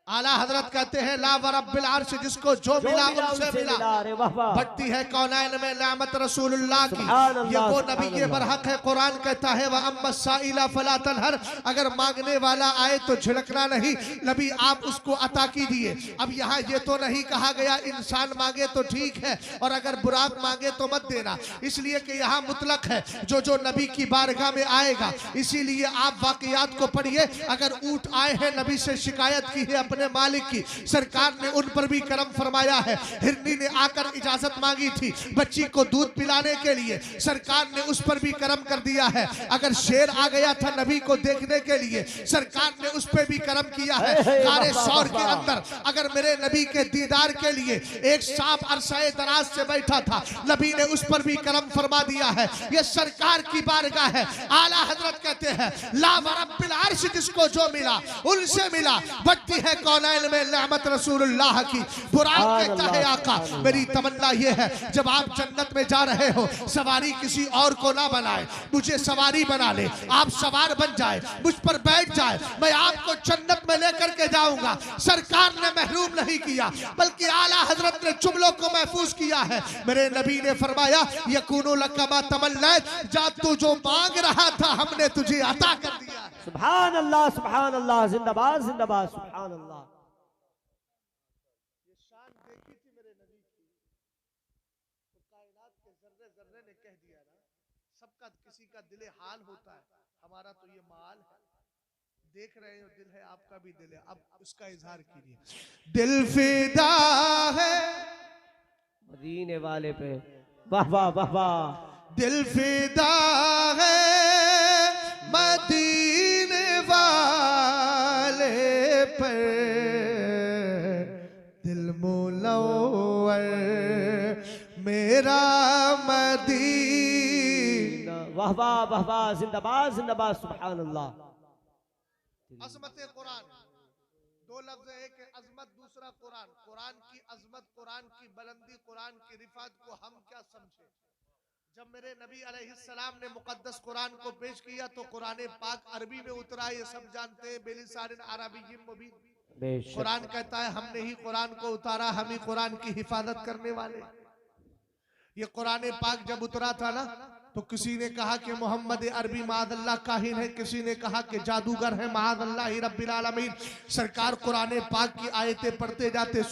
आला हजरत कहते हैं, ला वरब्बिल अर्श, जिसको जो मिला उनसे मिला। अरे वाह वाह, बढ़ती है कौनैन में नेमत रसूलुल्लाह की, सुभान अल्लाह, ये वो सुभान नबी ये अल्लाह। बरहक है। कुरान कहता है, व अम्मा साइला फला तनहर, अगर मांगने वाला आए तो झिड़कना नहीं, नबी आप उसको अता कीजिए। अब यहाँ ये तो नहीं कहा गया इंसान मांगे तो ठीक है और अगर बुराक मांगे तो मत देना, इसलिए कि यहाँ मुतलक है जो जो नबी की बारगाह में आएगा। इसीलिए आप वाकयात को पढ़िए। अगर ऊंट आए हैं, नबी से शिकायत की है अपने मालिक की। सरकार ने उन पर भी करम फरमाया है। हिरनी ने आकर इजाजत मांगी थी बच्ची को दूध पिलाने के लिए, सरकार ने उस पर भी करम कर दिया है। अगर शेर आ गया था नबी को देखने के लिए, सरकार ने उस पर भी करम किया है। गारे सौर के अंदर अगर मेरे नबी के दीदार के लिए एक सांप अरसाए दराज से बैठा था, नबी ने उस पर भी करम फरमा दिया है। ये सरकार की बारगाह है। आला हजरत कहते हैं ला वरब्बिल अर्श, जिसको जो मिला उनसे मिला। बढ़ती है कौनैन में नेमत रसूलुल्लाह की। बुराक कहता है आका मेरी तमन्ना ये है जब आप जन्नत में जा रहे हो, सवारी किसी और को ना बनाए, मुझे सवारी बना ले। आप सवार बन जाए, मुझ पर बैठ जाए, मैं आपको जन्नत में लेकर के जाऊंगा। सरकार ने महरूम नहीं किया, बल्कि आला हजरत ने जुमलों को महफूज किया है। मेरे नबी ने फरमाया यकूनु लका मा तमन्नैत, जा तू जो मांग रहा था हमने तुझे अता कर दिया है। सुभान अल्लाह, सुभान अल्लाह, जिंदाबाद जिंदाबाद, सुभान अल्लाह। ये शान देखी थी मेरे नबी की, तो कायनात के जर्रे जर्रे ने कह दिया ना, सबका किसी का दिल हाल होता है, हमारा तो ये माल है। देख रहे हो दिल है, आपका भी दिल है, अब उसका इजहार कीजिए। दिल फिदा है मदीने वाले पे, वाह वाह वाह वाह। दिल फिदा है मदीने वाले पर, दिल मुनव्वर मेरा मदीना। वाह वाह वाह वाह, जिंदाबाद जिंदाबाद, सुभान अल्लाह। अजमत कुरान, दो लफ्ज है, एक अजमत, दूसरा कुरान। कुरान की अजमत, कुरान की बुलंदी, कुरान की रिफात को हम क्या समझे। जब मेरे नबी अलैहिस्सलाम ने मुकद्दस कुरान को पेश किया तो कुरान पाक अरबी में उतरा, ये सब जानते हैं, बेलिसानिन अरबिय्यिन मुबीन। कुरान कहता है हमने ही कुरान को उतारा, हम ही कुरान की हिफाजत करने वाले। ये कुरान पाक जब उतरा था ना, तो किसी ने कहा कि मोहम्मद अरबी मादल्ला काहिन है, किसी ने कहा कि जादूगर है, मादल्ला ही रब्बिल आलमीन। सरकार कुरान पाक की आयतें पढ़ते जाते,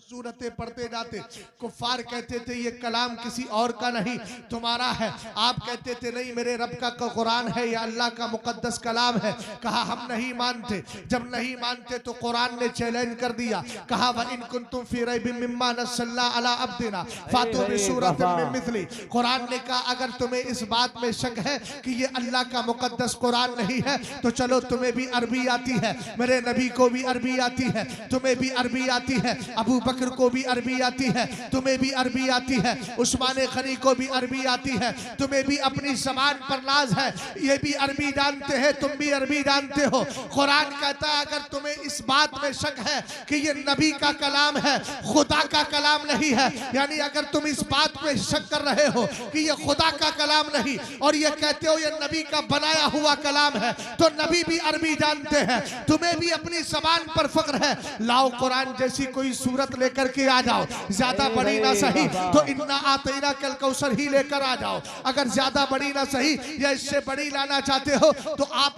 सूरतें पढ़ते जाते, कुफार कहते थे ये कलाम किसी और का नहीं तुम्हारा है। आप कहते थे नहीं मेरे रब का कुरान है, या अल्लाह का मुकद्दस कलाम है। कहा हम नहीं मानते। जब नहीं मानते तो कुरान ने चैलेंज कर दिया, कहा व इन कुंतुम फी रैबिम मिम्मा नज़्ज़लना अला अब्दिना फातू बिसूरतिन मिन मिथली। कुरान ने कहा अगर तुम्हें इस बात में शक है कि ये अल्लाह का मुकद्दस कुरान नहीं है, तो चलो तुम्हें भी अरबी आती है, मेरे नबी को भी अरबी आती है, तुम्हें भी अरबी आती है, अबू बकर को भी अरबी आती है, तुम्हें भी अरबी आती है, उस्मान गनी को भी अरबी आती है, तुम्हें भी अपनी ज़बान पर नाज है, ये भी अरबी जानते हैं, तुम भी अरबी जानते हो। कुरान कहता है अगर तुम्हें इस बात में शक है कि ये नबी का कलाम है, खुदा का कलाम नहीं है, यानी अगर तुम इस बात पे शक कर रहे हो कि ये खुदा का कलाम नहीं और ये कहते हो ये नबी का बनाया हुआ कलाम है, तो नबी भी अरबी जानते हैं, तुम्हें भी अपनी ज़बान पर फख्र है। लाओ कुरान जैसी कोई सूरत लेकर के आ जाओ, ज्यादा बड़ी ना सही तो इन्ना आतैना कल कौसर ही लेकर आ जाओ। अगर ज्यादा बड़ी ना सही या इससे बड़ी लाना चाहते हो तो आप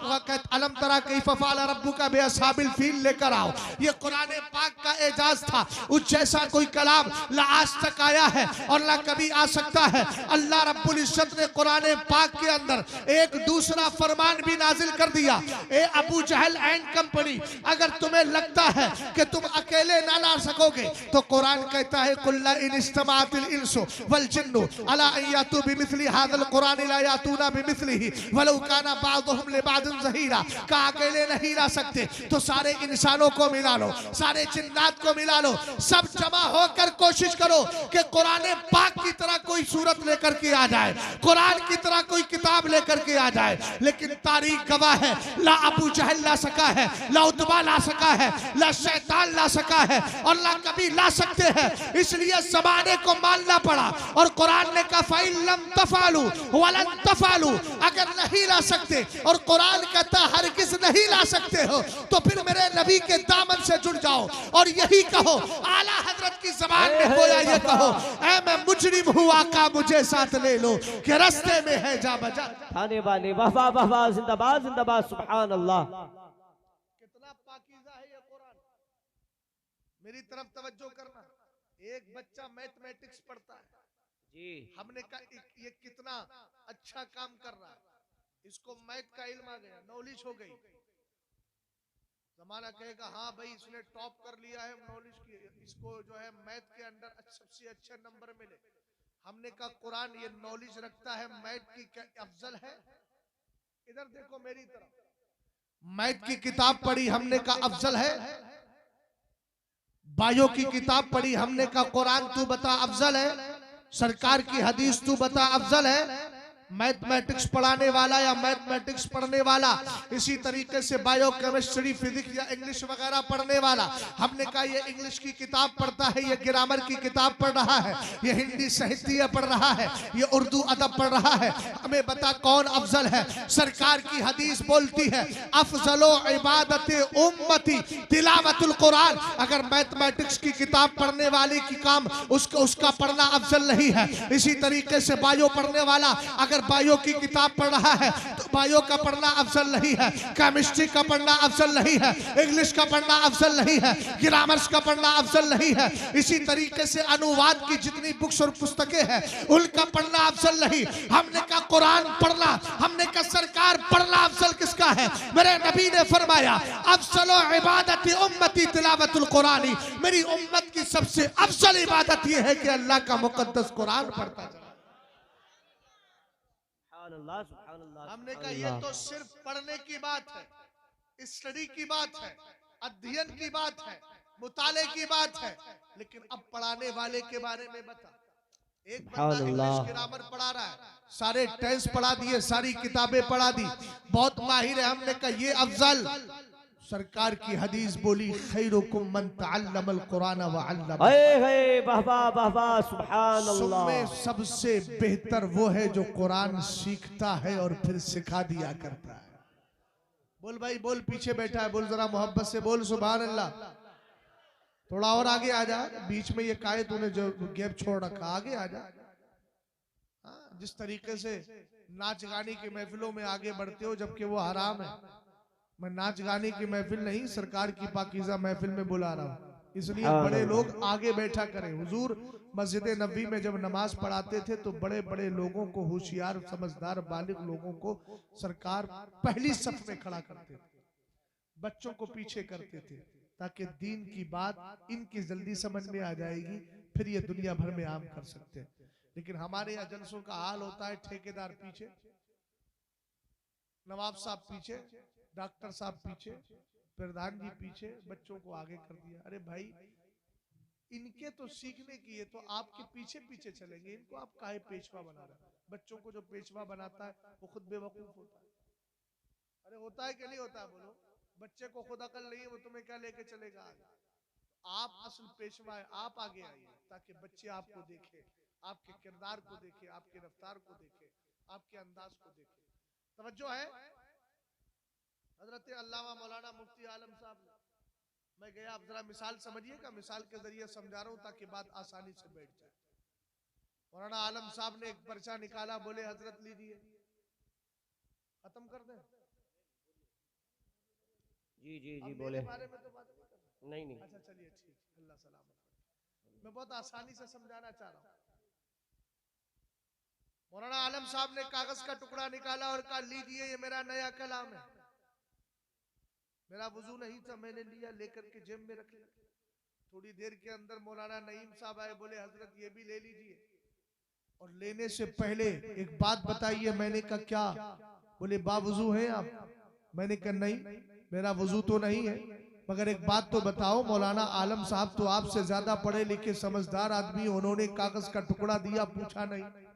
अलम तरा कैफ फ़अल रब्बुका बिअस्हाबिल फील लेकर आओ। ये कुरान पाक का एजाज था, उस जैसा कोई कलाम ना आज तक आया है और ना कभी आ सकता है। अल्लाह रब्बुल इज्जत ने कुरान पाक के अंदर एक दूसरा फरमान भी नाजिल कर दिया। ए अबू जहल एंड कंपनी, अगर तुम्हें लगता है कि तुम अकेले ना ला सकोगे तो कुरान कहता है कुल्ला इन इज्तमाअतिल इंसु वल जिन्नु अला अन यातू बिमिस्ली हाज़िल कुरान ला यातूना बिमिस्लिही वलौ काना बाज़ुहुम लिबादिन ज़हीरा। का अकेले नहीं ला सकते तो सारे इंसानों को मिला लो, सारे जिन्नात को मिला लो, सब जमा होकर कोशिश करो कि कुरान पाक की तरह कोई सूरत लेकर के आ जाए, कुरान की तरह कोई किताब लेकर के आ जाए। लेकिन तारीख गवाह है ला अबू जहल ला सका है, ला उतबा ला सका है, ला शैतान ला सका है और ला कभी ला सकते हैं। इसलिए ज़माने को मानना पड़ा और कुरान ने कहा फ़इन लम तफ़अलू वलन तफ़अलू, अगर नहीं ला सकते और कुरान कहता हरगिज़ नहीं ला सकते हो तो फिर मेरे नबी के दामन से जुड़ जाओ और यही कहो, आला हजरत की ज़बान में गोया ये कहो, ऐ मैं मुजरिम हूँ आका मुझे साथ ले लो कि रास्ते में है जा बजा थाने वाले। वाह वाह वाह वाह, जिंदाबाद जिंदाबाद, सुभान अल्लाह। कितना पाकीज़ा है ये कुरान। मेरी तरफ तवज्जो करना। एक बच्चा मैथमेटिक्स पढ़ता है जी, हमने कहा ये कितना अच्छा काम कर रहा है, इसको मैथ का इल्म आ गया, नॉलेज हो गई। जमाना कहेगा हाँ भाई इसने टॉप कर लिया है नॉलेज की, इसको जो है मैथ के अंदर सबसे अच्छे नंबर मिले। हमने कहा कुरान ये नॉलेज रखता है मैथ की क्या अफजल है? इधर देखो मेरी तरफ, मैथ की किताब पढ़ी हमने कहा अफजल है? बायो की किताब पढ़ी हमने कहा कुरान तू बता अफजल है? सरकार की हदीस तू बता अफजल है? मैथमेटिक्स पढ़ाने वाला या मैथमेटिक्स पढ़ने वाला, इसी तरीके से बायो केमिस्ट्री फिजिक्स या इंग्लिश वगैरह पढ़ने वाला, हमने कहा ये इंग्लिश की किताब पढ़ता है, ये ग्रामर की किताब पढ़ रहा है, ये हिंदी साहित्य पढ़ रहा है, ये उर्दू अदब पढ़ रहा है, हमें बता कौन अफजल है? सरकार की हदीस बोलती है अफजलो इबादत उम्मती तिलावतुल कुरान। अगर मैथमेटिक्स की किताब पढ़ने वाले की काम उसका पढ़ना अफजल नहीं है। इसी तरीके से बायो पढ़ने वाला अगर बायो की किताब पढ़ रहा है तो बायो का पढ़ना अफजल नहीं है, केमिस्ट्री का पढ़ना अफजल नहीं है, इंग्लिश का पढ़ना अफजल नहीं है, ग्रामर्स का पढ़ना अफजल नहीं है। इसी तरीके से अनुवाद की जितनी बुक्स और पुस्तकें हैं उनका पढ़ना अफजल नहीं। हमने कहा कुरान पढ़ना, हमने कहा सरकार पढ़ना अफजल किसका है? मेरे नबी ने फरमाया अफजलो इबादत उम्मती तिलावतुल कुरानी, मेरी उम्मत की सबसे अफजल इबादत यह है कि अल्लाह का मुकद्दस कुरान पढ़ता जाए। हमने कहा ये तो सिर्फ पढ़ने की बात है, स्टडी की बात है, अध्ययन की बात है, मुताले की बात है, लेकिन अब पढ़ाने वाले के बारे में बता। एक बंदा इंग्लिश ग्रामर पढ़ा रहा है, सारे टेंस पढ़ा दिए, सारी किताबें पढ़ा दी, बहुत माहिर है, हमने कहा ये अफजल। सरकार की हदीस बोली खैरुकुम मन तअल्लमल कुरान व अल्लम, सुभान अल्लाह, में सबसे बेहतर वो है जो कुरान सीखता है और फिर सिखा दिया करता है। बोल भाई बोल, पीछे बैठा है बोल, जरा मोहब्बत से बोल सुभान अल्लाह। थोड़ा और आगे आ जा, बीच में ये काहे तूने जो गैप छोड़ रखा, आगे आ जा। जिस तरीके से नाच गाने की महफिलों में आगे बढ़ते हो जबकि वो हराम है। मैं नाच गाने की महफिल नहीं, सरकार की पाकीज़ा महफिल में बुला रहा हूँ, इसलिए बड़े लोग आगे बैठा करें। हुजूर मस्जिद नबी में जब नमाज पढ़ाते थे तो बड़े बड़े लोगों को, होशियार समझदार बालिग लोगों को सरकार पहली सफ में खड़ा करते थे, बच्चों को पीछे करते थे, ताकि दीन की बात इनकी जल्दी समझ में आ जाएगी, फिर ये दुनिया भर में आम कर सकते हैं। लेकिन हमारे यहाँ जलसों का हाल होता है, ठेकेदार पीछे, नवाब साहब पीछे, डॉक्टर साहब पीछे, प्रधान जी पीछे, बच्चों को आगे कर दिया। अरे भाई इनके तो सीखने की है, तो आपके पीछे पीछे चलेंगे, इनको आप काहे पेशवा बना रहे हैं? बच्चों को जो पेशवा बनाता है वो खुद बेवकूफ होता है। अरे होता है कि नहीं होता है? बोलो, बच्चे को खुद अकल नहीं है, वो तुम्हें क्या लेके चलेगा आगे? आप असल पेशवा है, आप आगे आइए ताकि बच्चे आपको देखे, आपके किरदार को देखे, आपके रफ्तार को देखे, आपके अंदाज को देखे। तवज्जो है? हजरत अल्लामा मौलाना मुफ्ती आलम साहब, मैं गया, आप जरा मिसाल समझिएगा, मिसाल के जरिए समझा रहा हूं ताकि बात आसानी से बैठ जाए। मौलाना आलम साहब ने एक पर्चा निकाला, बोले हजरत लीजिए, खत्म कर दें? जी जी जी बोले, बारे में तो बात नहीं नहीं, अच्छा चलिए ठीक, अल्लाह सलामत। मैं बहुत आसानी से समझाना चाह रहा हूँ। मौलाना आलम साहब ने कागज का टुकड़ा निकाला और कहा लीजिए ये मेरा नया कलाम है। मेरा वजू नहीं था, मैंने लिया, लेकर के जेब में रख लिया। थोड़ी देर के अंदर मौलाना नईम साहब आए, बोले हजरत ये भी ले लीजिए। और लेने से पहले एक बात बताइए। मैंने कहा क्या? बोले बावजू हैं आप? मैंने कहा नहीं, मेरा वजू तो नहीं है, मगर एक बात तो बताओ। मौलाना आलम साहब तो आपसे ज्यादा पढ़े लिखे समझदार आदमी, उन्होंने कागज का टुकड़ा दिया, पूछा नहीं।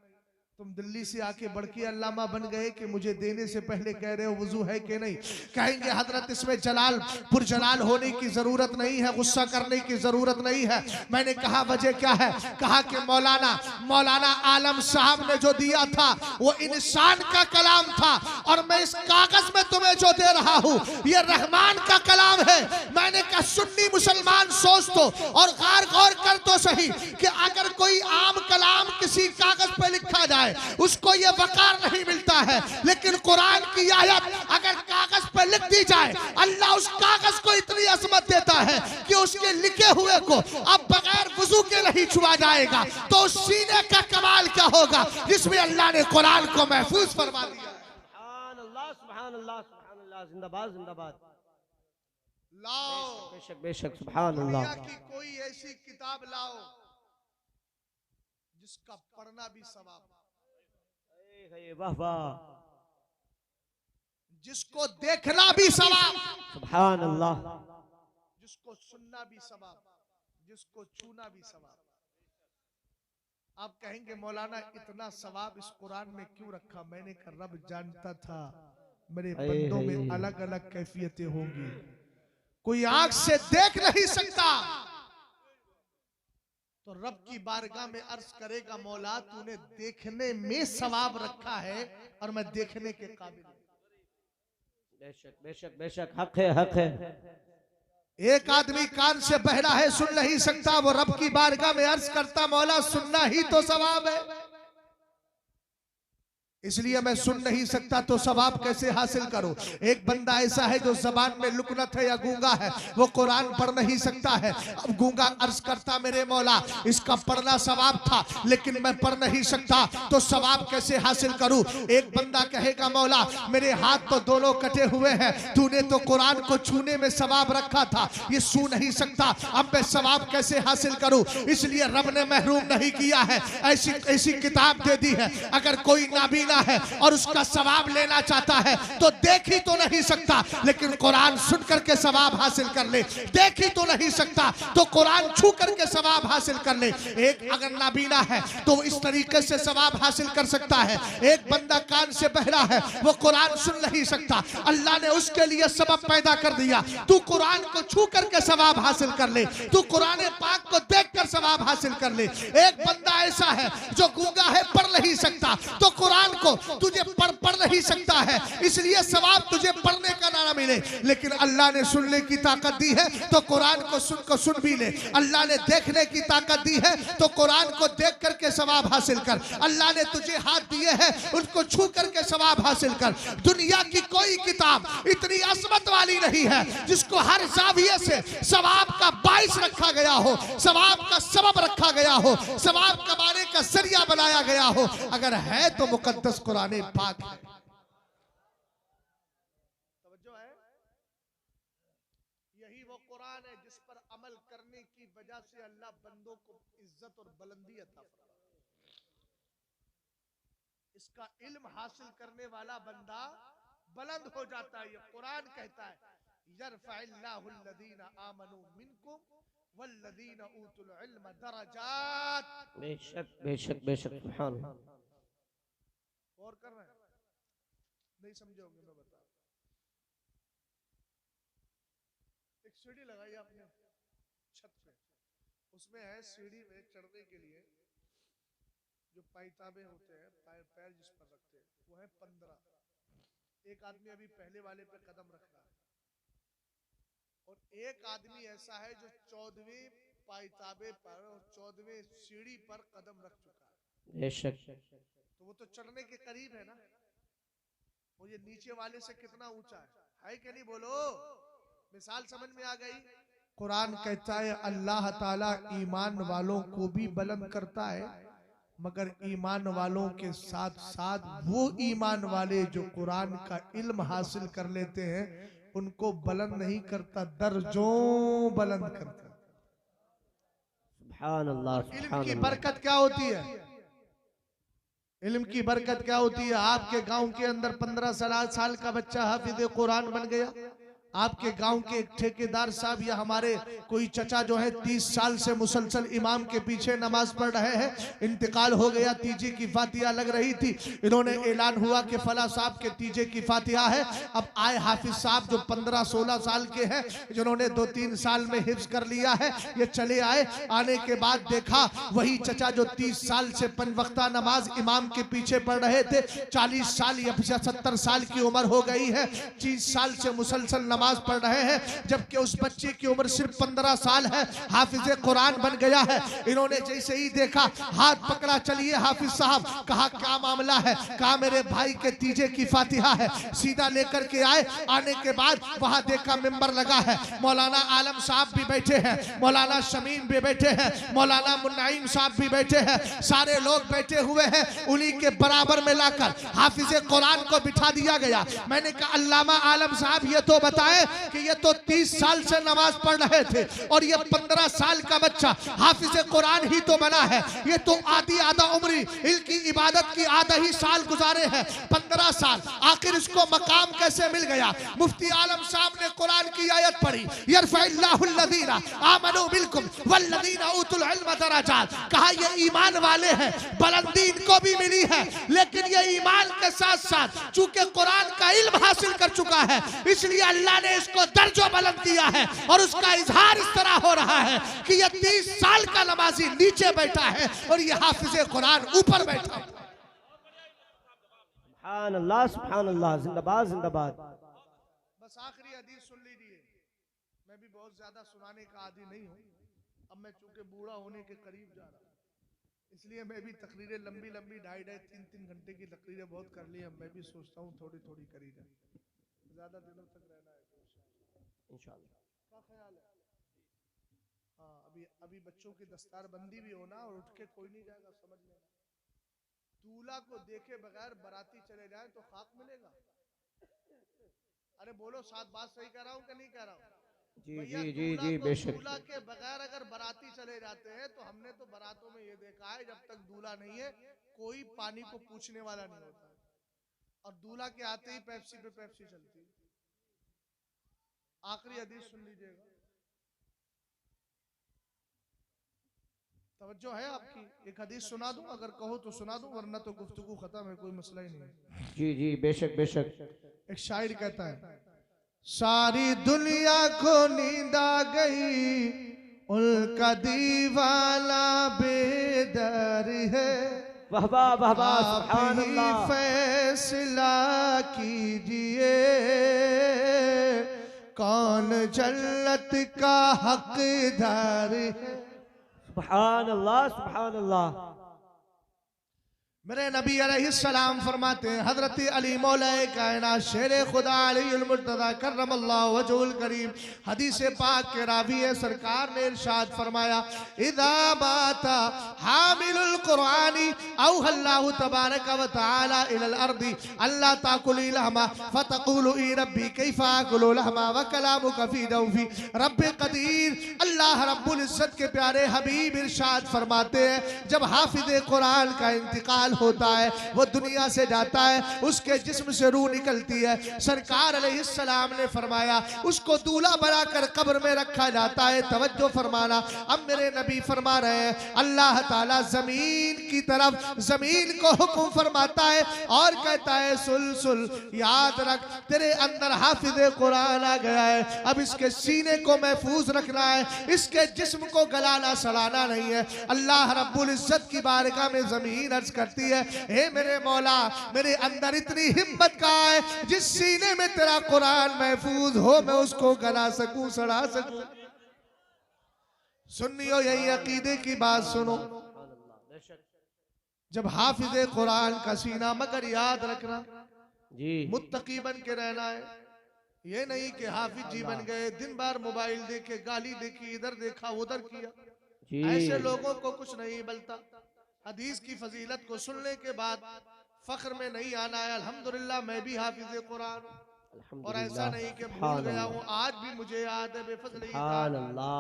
तुम दिल्ली से आके बड़की अल्लामा बन गए कि मुझे देने से पहले कह रहे हो वजू है कि नहीं? कहेंगे हजरत इसमें जलाल पुरजलाल होने की जरूरत नहीं है, गुस्सा करने की जरूरत नहीं है। मैंने कहा वजह क्या है? कहा कि मौलाना आलम साहब ने जो दिया था वो इंसान का कलाम था, और मैं इस कागज में तुम्हें जो दे रहा हूँ ये रहमान का कलाम है। मैंने कहा सुन्नी मुसलमान सोच तो और गौर कर तो सही कि अगर कोई आम कलाम किसी कागज पे लिखा जाए उसको ये वकार नहीं मिलता है, लेकिन कुरान की आयत अगर कागज पर लिख दी जाए, अल्लाह उस कागज को इतनी अजमत देता है कि उसके लिखे हुए को अब बगैर वजू के नहीं छुआ जाएगा। तो उस सीने का कमाल क्या होगा जिसमें अल्लाह ने कुरान को महफूज फरमा दिया। सुभान अल्लाह, सुभान अल्लाह, सुभान अल्लाह, जिंदाबाद जिंदाबाद। लाओ, बेशक बेशक सुभान अल्लाह। दुनिया की कोई ऐसी किताब लाओ जिसका पढ़ना भी सवाब, वाह वाह, जिसको देखना भी सवाब, सुभान अल्लाह। जिसको सुनना भी सवाब, जिसको छूना भी सवाब। आप कहेंगे मौलाना इतना सवाब इस कुरान में क्यों रखा? मैंने कहा रब जानता था मेरे बंदों में अलग अलग कैफियतें होंगी, कोई आंख से देख नहीं सकता, तो रब की बारगाह में अर्ज करेगा मौला तूने देखने में सवाब रखा है और मैं देखने के काबिल हूं। बेशक बेशक बेशक, हक है हक है। एक आदमी कान से बहरा है, सुन नहीं सकता, वो रब की बारगाह में अर्ज करता मौला सुनना ही तो सवाब है, इसलिए मैं सुन नहीं सकता तो सवाब कैसे हासिल करूं। एक बंदा ऐसा है जो जबान में लुकनत है या गूंगा है, वो कुरान पढ़ नहीं सकता है। अब गूंगा अर्ज करता मेरे मौला इसका पढ़ना सवाब था लेकिन मैं पढ़ नहीं सकता तो सवाब कैसे हासिल करूं। एक बंदा कहेगा मौला मेरे हाथ तो दोनों कटे हुए हैं, तूने तो कुरान को छूने में सवाब रखा था, ये छू नहीं सकता, अब मैं सवाब कैसे हासिल करूं। इसलिए रब ने महरूम नहीं किया है, ऐसी ऐसी किताब दे दी है, अगर कोई नाबीना है और उसका सवाब लेना चाहता है तो देख ही तो नहीं सकता लेकिन कुरान सुन करके सवाब हासिल कर ले, देख ही तो नहीं सकता तो कुरान छू करके सवाब हासिल कर ले। एक अगर नाबीना है तो इस तरीके से सवाब हासिल कर सकता है। एक बंदा कान से बहरा है, वो कुरान सुन नहीं सकता, अल्लाह ने उसके लिए सबब पैदा कर दिया, तू कुरान को छू करके सवाब हासिल कर ले, तू कुरान पाक को देख कर सवाब हासिल कर ले। एक बंदा ऐसा है जो गूंगा है, पढ़ नहीं सकता, तो कुरान को तुझे पढ़ नहीं सकता है, इसलिए सवाब तुझे पढ़ने का ना मिले, लेकिन अल्लाह ने सुनने की ताकत दी है तो कुरान को सुन भी ले। अल्लाह ने देखने की ताकत दी है तो कुरान को देख करके सवाब हासिल कर। अल्लाह ने तुझे हाथ दिए हैं उनको छू करके सवाब हासिल कर। दुनिया की कोई किताब इतनी अजमत वाली नहीं है जिसको हर जाविये से सवाब का बाइस रखा गया हो, सवाब का सबब रखा गया हो, सवाब कमाने का जरिया बनाया गया हो। अगर है तो मुकद्दस कुरान पाक है। तवज्जो है, यही वो कुरान है जिस पर अमल करने की वजह से अल्लाह बंदों को इज्जत और बुलंदी अता फरमाता। इसका इल्म हासिल करने वाला बंदा बुलंद हो जाता है। ये कुरान कहता है यरफ़इल्लाहु अल्लज़ीना आमनू मिनकुम वल्लज़ीना ऊतुल इल्म दरजात। बेशक बेशक बेशक सुभान अल्लाह। और कर रहे हैं नहीं समझे होंगे, मैं बता। एक सीढ़ी लगाई आपने छत पे, उसमें है सीढ़ी में चढ़ने के लिए जो पायताबे होते हैं, पैर जिस पर रखते हैं वो है 15। एक आदमी अभी पहले वाले पे कदम रख रहा है और एक आदमी ऐसा है जो 14वें पायताबे पर और 14वें सीढ़ी पर कदम रख चुका है। बेशक, तो वो तो चढ़ने के करीब है ना, वो ये नीचे वाले से कितना ऊंचा है कि नहीं? बोलो, मिसाल समझ में आ गई। कुरान कहता है अल्लाह ताला ईमान वालों को भी बुलंद करता है, मगर ईमान वालों के साथ साथ वो ईमान वाले जो कुरान का इल्म हासिल कर लेते हैं उनको बुलंद नहीं करता, दर्जों बुलंद करता। सुभान अल्लाह। इल्म की बरकत क्या होती है? इल्म की बरकत क्या होती है? आपके गांव के अंदर 15 साल का बच्चा हाफिज कुरान बन गया। आपके गांव के एक ठेकेदार साहब या हमारे कोई चचा जो है 30 साल से मुसलसल इमाम के पीछे नमाज पढ़ रहे हैं, इंतकाल हो गया, तीजे की फातिहा लग रही थी, इन्होंने ऐलान हुआ कि फला साहब के तीजे की फातिहा है। अब आए हाफिज साहब जो 15-16 साल के हैं, जिन्होंने 2-3 साल में हिफ्ज कर लिया है, ये चले आए। आने के बाद देखा वही चचा जो 30 साल से 5 वक्ता नमाज इमाम के पीछे पढ़ रहे थे, 40 साल या 70 साल की उम्र हो गई है, 30 साल से मुसलसल नमाज पढ़ रहे हैं, जबकि उस बच्चे की उम्र सिर्फ 15 साल है, हाफिज कुरान बन गया है। इन्होंने जैसे ही देखा हाथ पकड़ा, चलिए हाफिज साहब, कहा क्या मामला है? कहा मेरे भाई के तीजे की फातिहा है। सीधा लेकर के आए। आने के बाद वहां देखा मिंबर लगा है, मौलाना आलम साहब भी बैठे हैं, मौलाना शमीम भी बैठे हैं, मौलाना मुन्नाइम साहब भी बैठे हैं, सारे लोग बैठे हुए हैं। उन्हीं के बराबर में लाकर हाफिज कुरान को बिठा दिया गया। मैंने कहा अल्लामा आलम साहब ये तो बताएं है कि ये तो 30 साल से नमाज पढ़ रहे थे और ये 15 साल का बच्चा हाफिज कुरान ही तो बना है। ये तो आधा उम्री इनकी इबादत की आधा ही साल गुजारे हैं, 15 साल, आखिर इसको मकाम कैसे मिल गया? मुफ्ती आलम साहब ने कुरान की आयत पढ़ी, यरफ़इल्लाहुल्लज़ीना आमनू बिल्कुम वल्लज़ीना उतुल इल्म दराजात। कहा ये ईमान वाले हैं, बुलंदी इनको भी मिली है, लेकिन ये ईमान के साथ साथ चूंकि कुरान का इल्म हासिल कर चुका है, इसलिए अल्लाह ने इसको दर्जो बुलंद दिया है। और उसका इजहार इस तरह हो रहा है कि ये 30 साल का नमाजी नीचे बैठा है और ये हाफिज कुरान ऊपर बैठा है। सुभान अल्लाह, सुभान अल्लाह, जिंदाबाद जिंदाबाद। बस आखिरी हदीस सुन लीजिए। मैं भी बहुत ज्यादा सुनाने का आदी नहीं हूँ, अब मैं चूंकि बूढ़ा होने के करीब जा रहा हूँ, इसलिए मैं भी तकरीरें लंबी लंबी 2.5-3 घंटे की तकरीरें बहुत कर ली। अब मैं भी सोचता हूँ थोड़ी थोड़ी करी जाए, ज्यादा दिनों तक रहना है तो इंशाअल्लाह। क्या ख्याल है? हाँ, अभी बच्चों की दस्तार बंदी भी होना और उठ के कोई नहीं जाएगा, समझ लेना। दूल्हा को देखे बगैर बाराती चले जाए तो खाक मिलेगा। अरे बोलो, साथ बात सही कह रहा हूँ कि नहीं कह रहा हूँ? जी जी जी जी बेशक। दूल्हा के बगैर अगर बाराती चले जाते हैं तो हमने तो बारातों में ये देखा है, जब तक दूल्हा नहीं है कोई पानी को पूछने वाला नहीं होता, और दूल्हा के आते ही पेप्सी पे पेप्सी चलती है। आखिरी हदीस सुन लीजिएगा, तवज्जो है आपकी? एक हदीस सुना दूं, अगर कहो तो सुना दूं, वरना तो गुफ्तगू खत्म है, कोई मसला ही नहीं है। जी जी बेशक बेशक। एक शायर कहता है, सारी दुनिया को नींद आ गई, उनका दीवाना बेदर है, वाह वाह वाह वाह, आप सुभान ही अल्लाह। फैसला कीजिए, कौन जन्नत का हकदार है। सुभान अल्लाह, सुभान अल्लाह। मेरे नबी अलैहिस्सलाम फरमाते हैं, हजरत अली मौलाए कायनात शेरे खुदा अलीउल मुर्तज़ा कर्रमल्लाहु वजहुल करीम हदीस पाक के रावी है, सरकार ने इरशाद फरमाया, इज़ा बाता हामिलुल कुरानी औहल्लाहु तबारक व तआला इलल अर्दी अल्ला ताकुली लहमा फतकुलु ई रब्बी कैफा अकुलु लहमा व कलामुका फी दौफी रब्बे कदीर। अल्लाह रब्बुल इज्जत के प्यारे हबीब इरशाद फरमाते हैं, जब हाफिज कुरान का इंतकाल होता है, वो दुनिया से जाता है, उसके जिस्म से रूह निकलती है। सरकार अलैहिस्सलाम ने फरमाया उसको दूल्हा बनाकर कब्र में रखा जाता है। तवज्जो फरमाना, अब मेरे नबी फरमा रहे हैं, अल्लाह ताला जमीन की तरफ, जमीन को हुक्म फरमाता है और कहता है, सुल सुल, याद रख तेरे अंदर हाफिज कुरान आ गया है, अब इसके सीने को महफूज रखना है, इसके जिस्म को गलाना सड़ाना नहीं है। अल्लाह रब्बुल इज्जत की बारगाह में जमीन अर्ज करती है, हे मेरे मौला, मेरे अंदर इतनी हिम्मत कहाँ है जिस सीने में तेरा कुरान महफूज हो मैं उसको गला सकूं, सड़ा सकूं। सुन्नियो, यही अकीदे की बात सुनो, जब हाफिज कुरान का सीना, मगर याद रखना जी, मुत्तकी बन के रहना है। ये नहीं कि हाफिज जी बन गए, दिन भर मोबाइल देखे, गाली देखी, इधर देखा उधर किया, ऐसे लोगों को कुछ नहीं मिलता। हदीस की फजीलत को सुनने के बाद फख्र में नहीं आना है, अल्हम्दुलिल्लाह मैं भी हाफिज कुरान हूं, और ऐसा नहीं कि भूल गया हूं, आज भी मुझे याद है बेफजली ताला।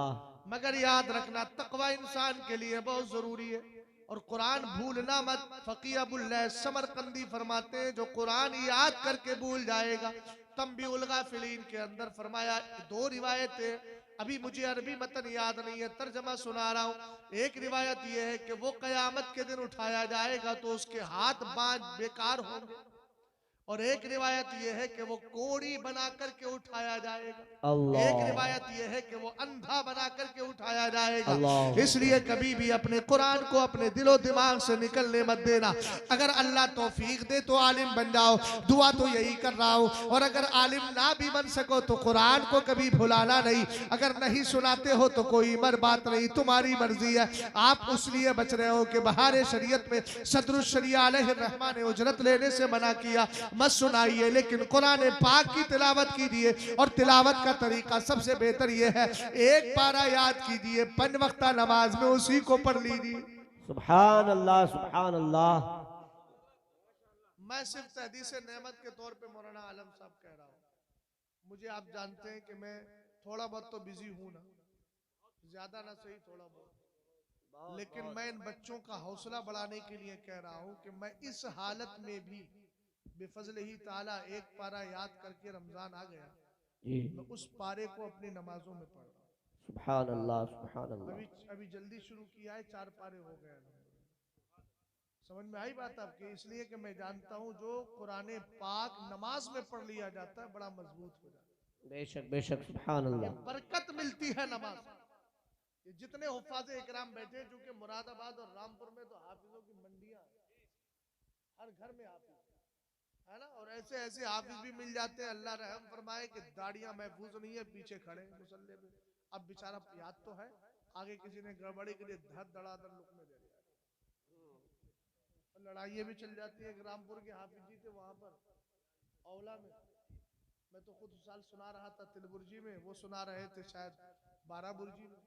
मगर याद रखना तकवा इंसान के लिए बहुत जरूरी है, और कुरान भूलना मत। फकीह अबुल्लाह समरकंदी फरमाते हैं, जो कुरान याद करके भूल जाएगा, तंबीउल गाफिलीन के अंदर फरमाया, 2 रिवायतें, अभी मुझे अरबी मतन याद नहीं है, तर्जमा सुना रहा हूँ। एक रिवायत यह है कि वो कयामत के दिन उठाया जाएगा तो उसके हाथ बांझ बेकार होंगे, और एक रिवायत यह है कि वो कोड़ी बना करके उठाया जाएगा, एक रिवायत यह है कि वो अंधा बना करके उठाया जाएगा। इसलिए कभी भी अपने कुरान को अपने दिलो दिमाग से निकलने मत देना। अगर अल्लाह तौफीक दे तो आलिम बन जाओ, दुआ तो यही कर रहा हूँ, और अगर आलिम ना भी बन सको तो कुरान को कभी भुलाना नहीं। अगर नहीं सुनाते हो तो कोई मर बात नहीं, तुम्हारी मर्जी है। आप उस लिए बच रहे हो कि बहार शरीयत में सदरुश शरिया अलैहिर्रहमान ने उजरत लेने से मना किया, मत सुनाइए, लेकिन कुरान पाक की तिलावत कीजिए, और तिलावत का तरीका सबसे बेहतर ये है, एक पारा याद कीजिए, 5 वक्ता नमाज में उसी को पढ़ लीजिए। सुभान अल्लाह, सुभान अल्लाह। मैं सिर्फ तहदीस नेमत के तौर पे मौलाना आलम साहब कह रहा हूँ, मुझे आप जानते हैं कि मैं थोड़ा बहुत तो बिजी हूं ना, ज्यादा ना सही थोड़ा बहुत, लेकिन मैं इन बच्चों का हौसला बढ़ाने के लिए कह रहा हूं कि मैं इस हालत में भी बेफजल ही ताला एक पारा याद करके रमजान आ गया, जी मैं उस पारे को अपनी नमाजों में पढ़ रहा हूं। सुभान अल्लाह सुभान अल्लाह। अभी जल्दी शुरू किया है, 4 पारे हो गए। समझ में आई बात आपकी? इसलिए कि मैं जानता हूं जो कुरान पाक नमाज में पढ़ लिया जाता है बड़ा मजबूत हो जाता बेशक सुभान है, ये अल्लाह। बरकत मिलती है नमाज। ये जितने हुफ्फाज़ इकराम बैठे, चूंकि मुरादाबाद और रामपुर में तो हाफिजों की मंडियां हैं, हर घर में हाफिज है ना, और ऐसे ऐसे हाफिज भी मिल जाते हैं, अल्लाह रहम फरमाए कि दाढ़ियां महफूज नहीं है, पीछे खड़े मुसल्ले पे। अब बेचारा याद तो है, आगे किसी ने गड़बड़ी के लिए धड़ धड़ाधड़ लुकमे दे दिया, लड़ाइयाँ भी चल जाती है। रामपुर के हाफिज जी थे वहां पर औला में, मैं तो खुद साल सुना रहा था तिलबुर्जी में, वो सुना रहे थे शायद 12 बुर्जी में।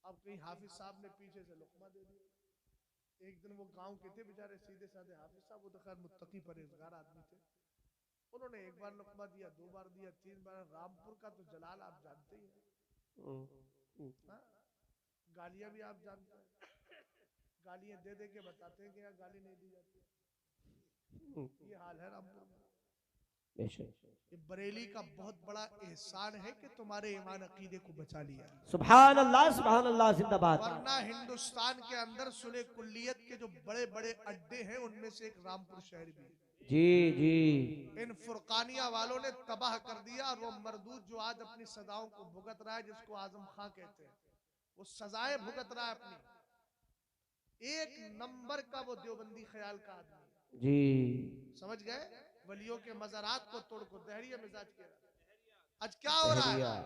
अब कहीं हाफिज साहब ने पीछे से लुकमा दे दिया। एक दिन वो गांव के थे बेचारे सीधे साधे हाफिज साहब, वो तो खैर मुत्तकी परहेजगार आदमी थे, उन्होंने एक बार लुकमा दिया, 2 बार दिया, 3 बार। रामपुर का तो जलाल आप जानते ही हैं, हाँ? गालियां भी आप जानते हैं, गालियां दे दे के बताते हैं कि यार गाली नहीं दी जाती। ये हाल है रामपुर में। ये बरेली का बहुत बड़ा एहसान है कि तुम्हारे ईमान अकीदे को बचा लिया है, सुभान अल्लाह जिंदाबाद। वरना हिंदुस्तान के अंदर सुले कुल्लियत के जो बड़े बड़े अड्डे हैं उनमें से एक रामपुर शहर भी है। जी जी इन फुरकानिया वालों ने तबाह कर दिया, और वो मरदूद जो आज अपनी सजाओं को भुगत रहा है, जिसको आजम खां कहते हैं, वो सजाएं भुगत रहा है अपनी। एक नंबर का वो देवबंदी ख्याल का आदमी है। जी समझ गए? वलियों के मज़ारात को तोड़ को दहरिया मिजाज के। आज क्या हो रहा है?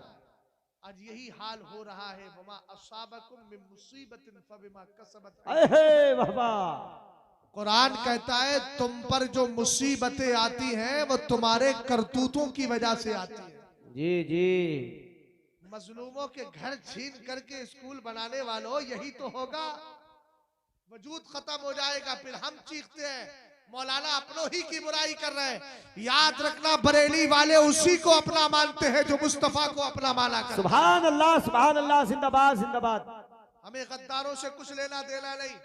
आज यही हाल हो रहा है। वमा असाबकुम मिन मुसीबतिन फबिमा कसबत बाबा। कुरान कहता है तुम पर जो मुसीबतें आती हैं वो तुम्हारे करतूतों की वजह से आती है। जी जी मजलूमों के घर छीन करके स्कूल बनाने वालों, यही तो होगा। वजूद खत्म हो जाएगा, फिर हम चीखते हैं मौलाना अपनों ही की बुराई कर रहे हैं। याद रखना बरेली वाले उसी को अपना मानते हैं जो मुस्तफा को अपना माना कर। सुभान अल्लाह जिंदाबाद जिंदाबाद। हमें गद्दारों से कुछ लेना देना नहीं।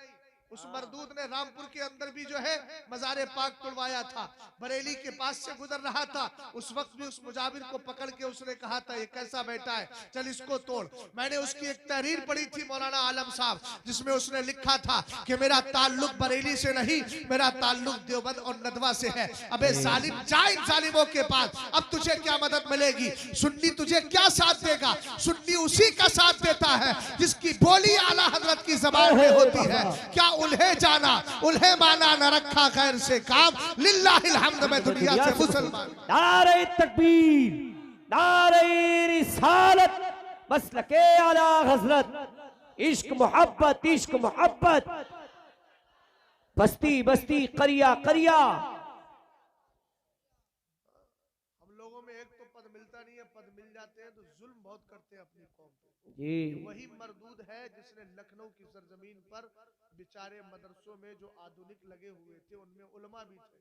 उस मरदूद ने रामपुर के अंदर भी जो है मज़ारे पाक तुड़वाया था, बरेली के पास से गुजर रहा था, उस वक्त भी उस मुजाबिर को पकड़ के उसने कहा था ये कैसा बैठा है, चल इसको तोड़। मैंने उसकी एक तहरीर पढ़ी थी मौलाना आलम साहब, जिसमें उसने लिखा था कि मेरा ताल्लुक बरेली से नहीं, मेरा ताल्लुक देवबंद और नदवा से है। अबे जालिम, जा इन जालिमों के पास, अब तुझे क्या मदद मिलेगी? सुन्नी तुझे क्या साथ देगा? सुन्नी उसी का साथ देता है जिसकी बोली आला हजरत की ज़बान में होती है। क्या उन्हें जाना, उन्हें माना, न रखा खैर से काम, लिल्लाहिल हम्द में दुनिया से मुसलमान। नारे तकबीर, नारे रिसालत, मसलके आला हजरत, इश्क मोहब्बत, बस्ती बस्ती, करिया करिया। हम लोगों में एक तो पद मिलता नहीं है, पद मिल जाते हैं तो जुल्म बहुत करते हैं अपनी कौम पे। जी वही मरदूद है जिसने लखनऊ की सरजमीन पर बेचारे मदरसों में जो आधुनिक लगे हुए थे, उनमें उलमा भी थे,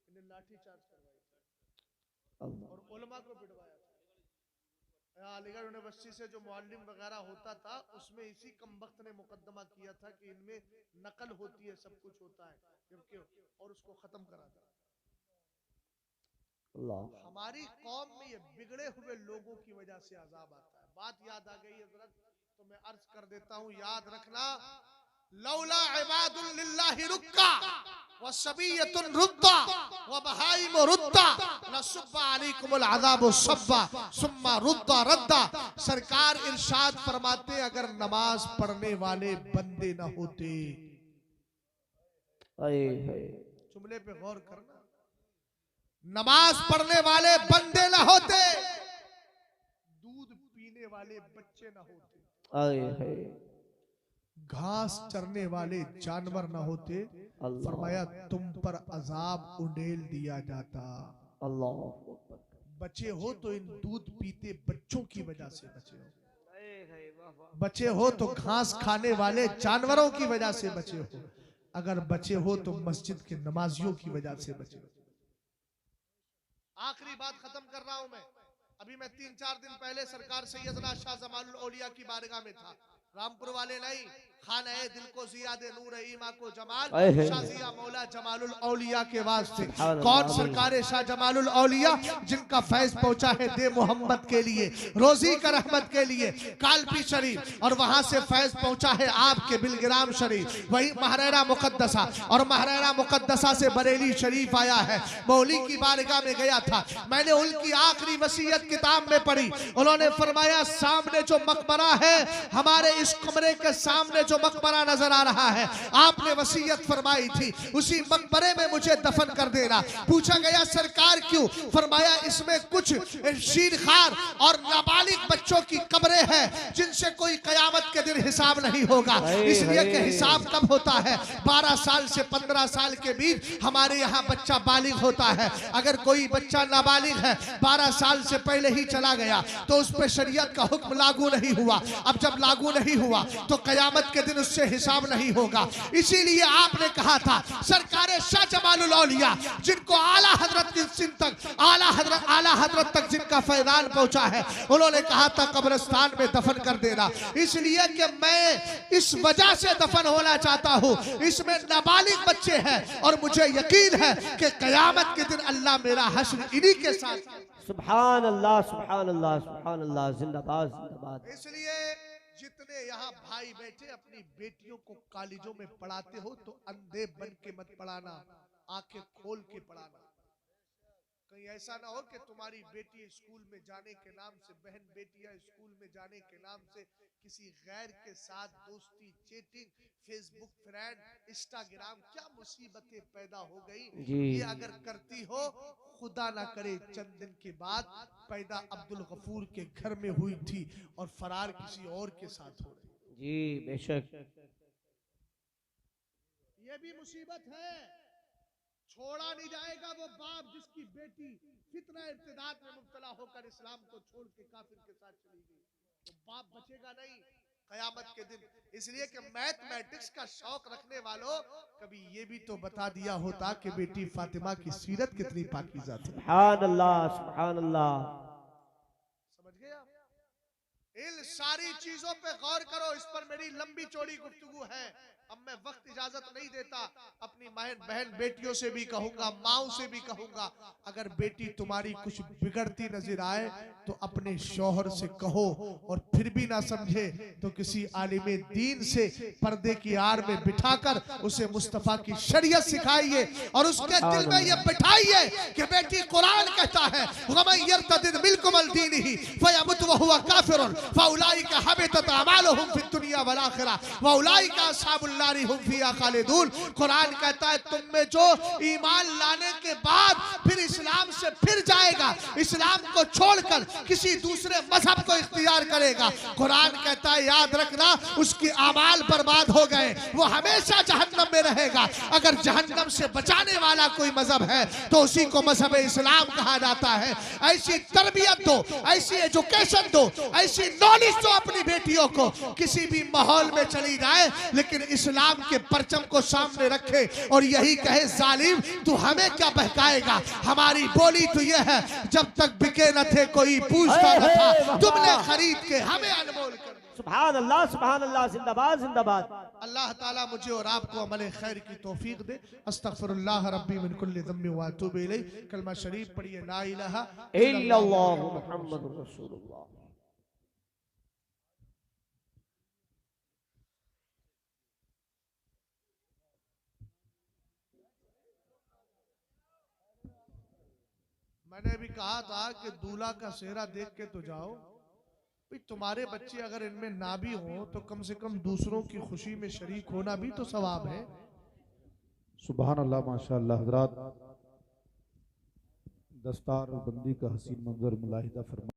इन्हें लाठी चार्ज करवाई थी और उलमा को पिटवाया था। अलीगढ़ यूनिवर्सिटी से जो मुअल्लिम वगैरह होता था, उसमें इसी कमबख्त ने मुकदमा किया था कि इनमें नकल होती है, सब कुछ होता है, क्योंकि और उसको खत्म करा था। हमारी कौम में ये बिगड़े हुए लोगों की वजह से अजाब आता है। बात याद आ गई हजरत, तो मैं अर्ज कर देता हूं, याद रखना, लौला इबादुल लिल्लाहि रुक्का व सबीयतुन रुद्दा व बहाइम रुद्दा लसुब्बा अलैकुमुल अज़ाबु सब्बा सुम्मा रुद्दा रद्दा। सरकार इरशाद फरमाते अगर नमाज पढ़ने वाले बंदे न होते, जुमले पे गौर करना, नमाज पढ़ने वाले बंदे न होते, दूध पीने वाले बच्चे न होते, घास चरने वाले जानवर न होते, फरमाया तुम पर अजाब उंडेल दिया जाता। बचे हो तो इन दूध पीते बच्चों की वजह से बचे हो, बचे हो तो घास खाने वाले जानवरों की वजह से बचे हो, अगर बचे हो तो मस्जिद के नमाजियों की वजह से बचे हो। आखिरी बात खत्म कर रहा हूं मैं, अभी मैं 3-4 दिन पहले सरकार सैयदना शाह जमालुल औलिया की बारगाह में था। रामपुर वाले नहीं, खाना है दिल को जियादे नूर ईमा को जमाल शाजिया मौला जमालुल औलिया के वास्ते। कौन सरकार शाह जमालुल औलिया जिनका फैज पहुंचा है दे मोहम्मद के लिए, रोजी का रहमत के लिए कालपी शरीफ, और वहां से फैज पहुंचा है आपके बिलग्राम शरीफ, वही महरेरा मुकद्दसा, और महरेरा मुकद्दसा से बरेली शरीफ आया है। मौली की बारगाह में गया था, मैंने उनकी आखिरी वसीयत किताब में पढ़ी। उन्होंने फरमाया सामने जो मकबरा है, हमारे इस कमरे के सामने जो मकबरा नजर आ रहा है, आपने वसीयत फरमाई थी उसी मकबरे में मुझे दफन कर देना। पूछा गया सरकार क्यों? फरमाया इसमें कुछ शीरखार और नाबालिग बच्चों की कब्रें हैं जिनसे कोई कयामत के दिन हिसाब नहीं होगा। इसलिए कि हिसाब कब होता है? 12 साल से 15 साल के बीच हमारे यहाँ बच्चा बालिग होता है। अगर कोई बच्चा नाबालिग है, 12 साल से पहले ही चला गया, तो उस पर शरीयत का हुक्म लागू नहीं हुआ। अब जब लागू नहीं हुआ तो कयामत के दिन उससे हिसाब नहीं होगा। इसीलिए आपने कहा था सरकार शाह जमालुल औलिया जिनको आला हजरत की सिंध तक आला हजरत तक जिनका फैजान पहुंचा है, उन्होंने कहा था कब्रिस्तान में दफन कर देना। इसलिए कि मैं इस वजह से दफन होना चाहता हूं, इसमें नाबालिग बच्चे हैं और मुझे यकीन है कि कयामत के दिन अल्लाह मेरा हश्र इन्हीं के साथ। सुभान अल्लाह सुभान अल्लाह सुभान अल्लाह, जिंदाबाद जिंदाबाद। इसलिए जितने यहाँ भाई बैठे अपनी बेटियों को कॉलेजों में पढ़ाते हो तो अंधे बन के मत पढ़ाना, आंखें खोल के पढ़ाना। कहीं ऐसा ना हो कि तुम्हारी बेटी स्कूल में जाने के नाम से, बहन बेटियां स्कूल में जाने के नाम से किसी गैर के साथ दोस्ती, चैटिंग, फेसबुक फ्रेंड, इंस्टाग्राम, क्या मुसीबतें पैदा हो गई। ये अगर करती हो, खुदा ना करे चंद दिन के बाद पैदा अब्दुल गफूर के घर में हुई थी और फरार किसी और के साथ हो रही। जी बेशक, ये भी मुसीबत है। छोड़ा नहीं जाएगा वो बाप जिसकी बेटी फितना इब्तिदात में मुब्तला होकर इस्लाम को छोड़ के काफिर के साथ चली गई। वो बाप बचेगा नहीं कयामत के दिन। इसलिए कि मैथमेटिक्स का शौक रखने वालों, कभी ये भी तो बता दिया होता कि बेटी फातिमा की सीरत कितनी पाकीज़ा थी। सुभान अल्लाह सुभान अल्लाह। समझ गए आप? इन सारी चीजों पे गौर करो। इस पर मेरी लंबी चौड़ी गुफ्तगू है, अब मैं वक्त इजाजत नहीं देता। अपनी बहन बेटियों से भी कहूंगा, माओ से भी कहूंगा, अगर बेटी तुम्हारी कुछ बिगड़ती नजर आए तो अपने शौहर से कहो, और फिर भी ना समझे तो किसी आलिमे दीन से पर्दे की आड़ में बिठाकर उसे मुस्तफा की शरीयत सिखाइए और उसके दिल में ये बिठाइए कि बेटी कुरान कहता है वमन यर्तदिद मिनकुम अन दीनिही फयमुत व हुवा काफिरुन फउलाइका हबितत अमालुहुम फिद दुनिया वल आखिरह व उलाइका अस्हाबुन नारी हुम फिहा खालिदून। कुरान कहता है तुम में जो ईमान लाने के बाद फिर इस्लाम से फिर जाएगा, इस्लाम को छोड़कर किसी दूसरे मजहब को इख्तियार करेगा, कुरान कहता है याद रखना उसकी आमाल बर्बाद हो गए, वो हमेशा जहन्नम में रहेगा। अगर जहन्नम से बचाने वाला कोई मजहब है तो उसी को मजहब इस्लाम कहा जाता है। ऐसी तरबियत दो, ऐसी एजुकेशन दो, ऐसी नॉलेज दो अपनी बेटियों को, किसी भी माहौल में चली जाए लेकिन इस्लाम के परचम को सामने रखे और यही कहे जालिम तू हमें क्या बहकाएगा। हमारी बोली तो यह है जब तक बिके न थे कोई पूछता न था, तुमने खरीद के हमें अनमोल कर दिया। सुभान अल्लाह जिंदाबाद जिंदाबाद। अल्लाह ताला मुझे और आपको अमल खैर की तौफीक दे। अस्तगफिरुल्लाह रब्बी मिन कुल्लि ज़म्बि व अतूबु इलैह। कलमा शरीफ पढ़िए, ला इलाहा इल्लल्लाह मुहम्मदुर रसूलुल्लाह। मैंने भी कहा था कि दूल्हा का सेहरा देख के तो जाओ, भाई तुम्हारे बच्चे अगर इनमें ना भी हो तो कम से कम दूसरों की खुशी में शरीक होना भी तो सवाब है। सुभान अल्लाह माशाअल्लाह। हजरात दस्तार बंदी का हसीन मंजर मुलाहिदा फरमा।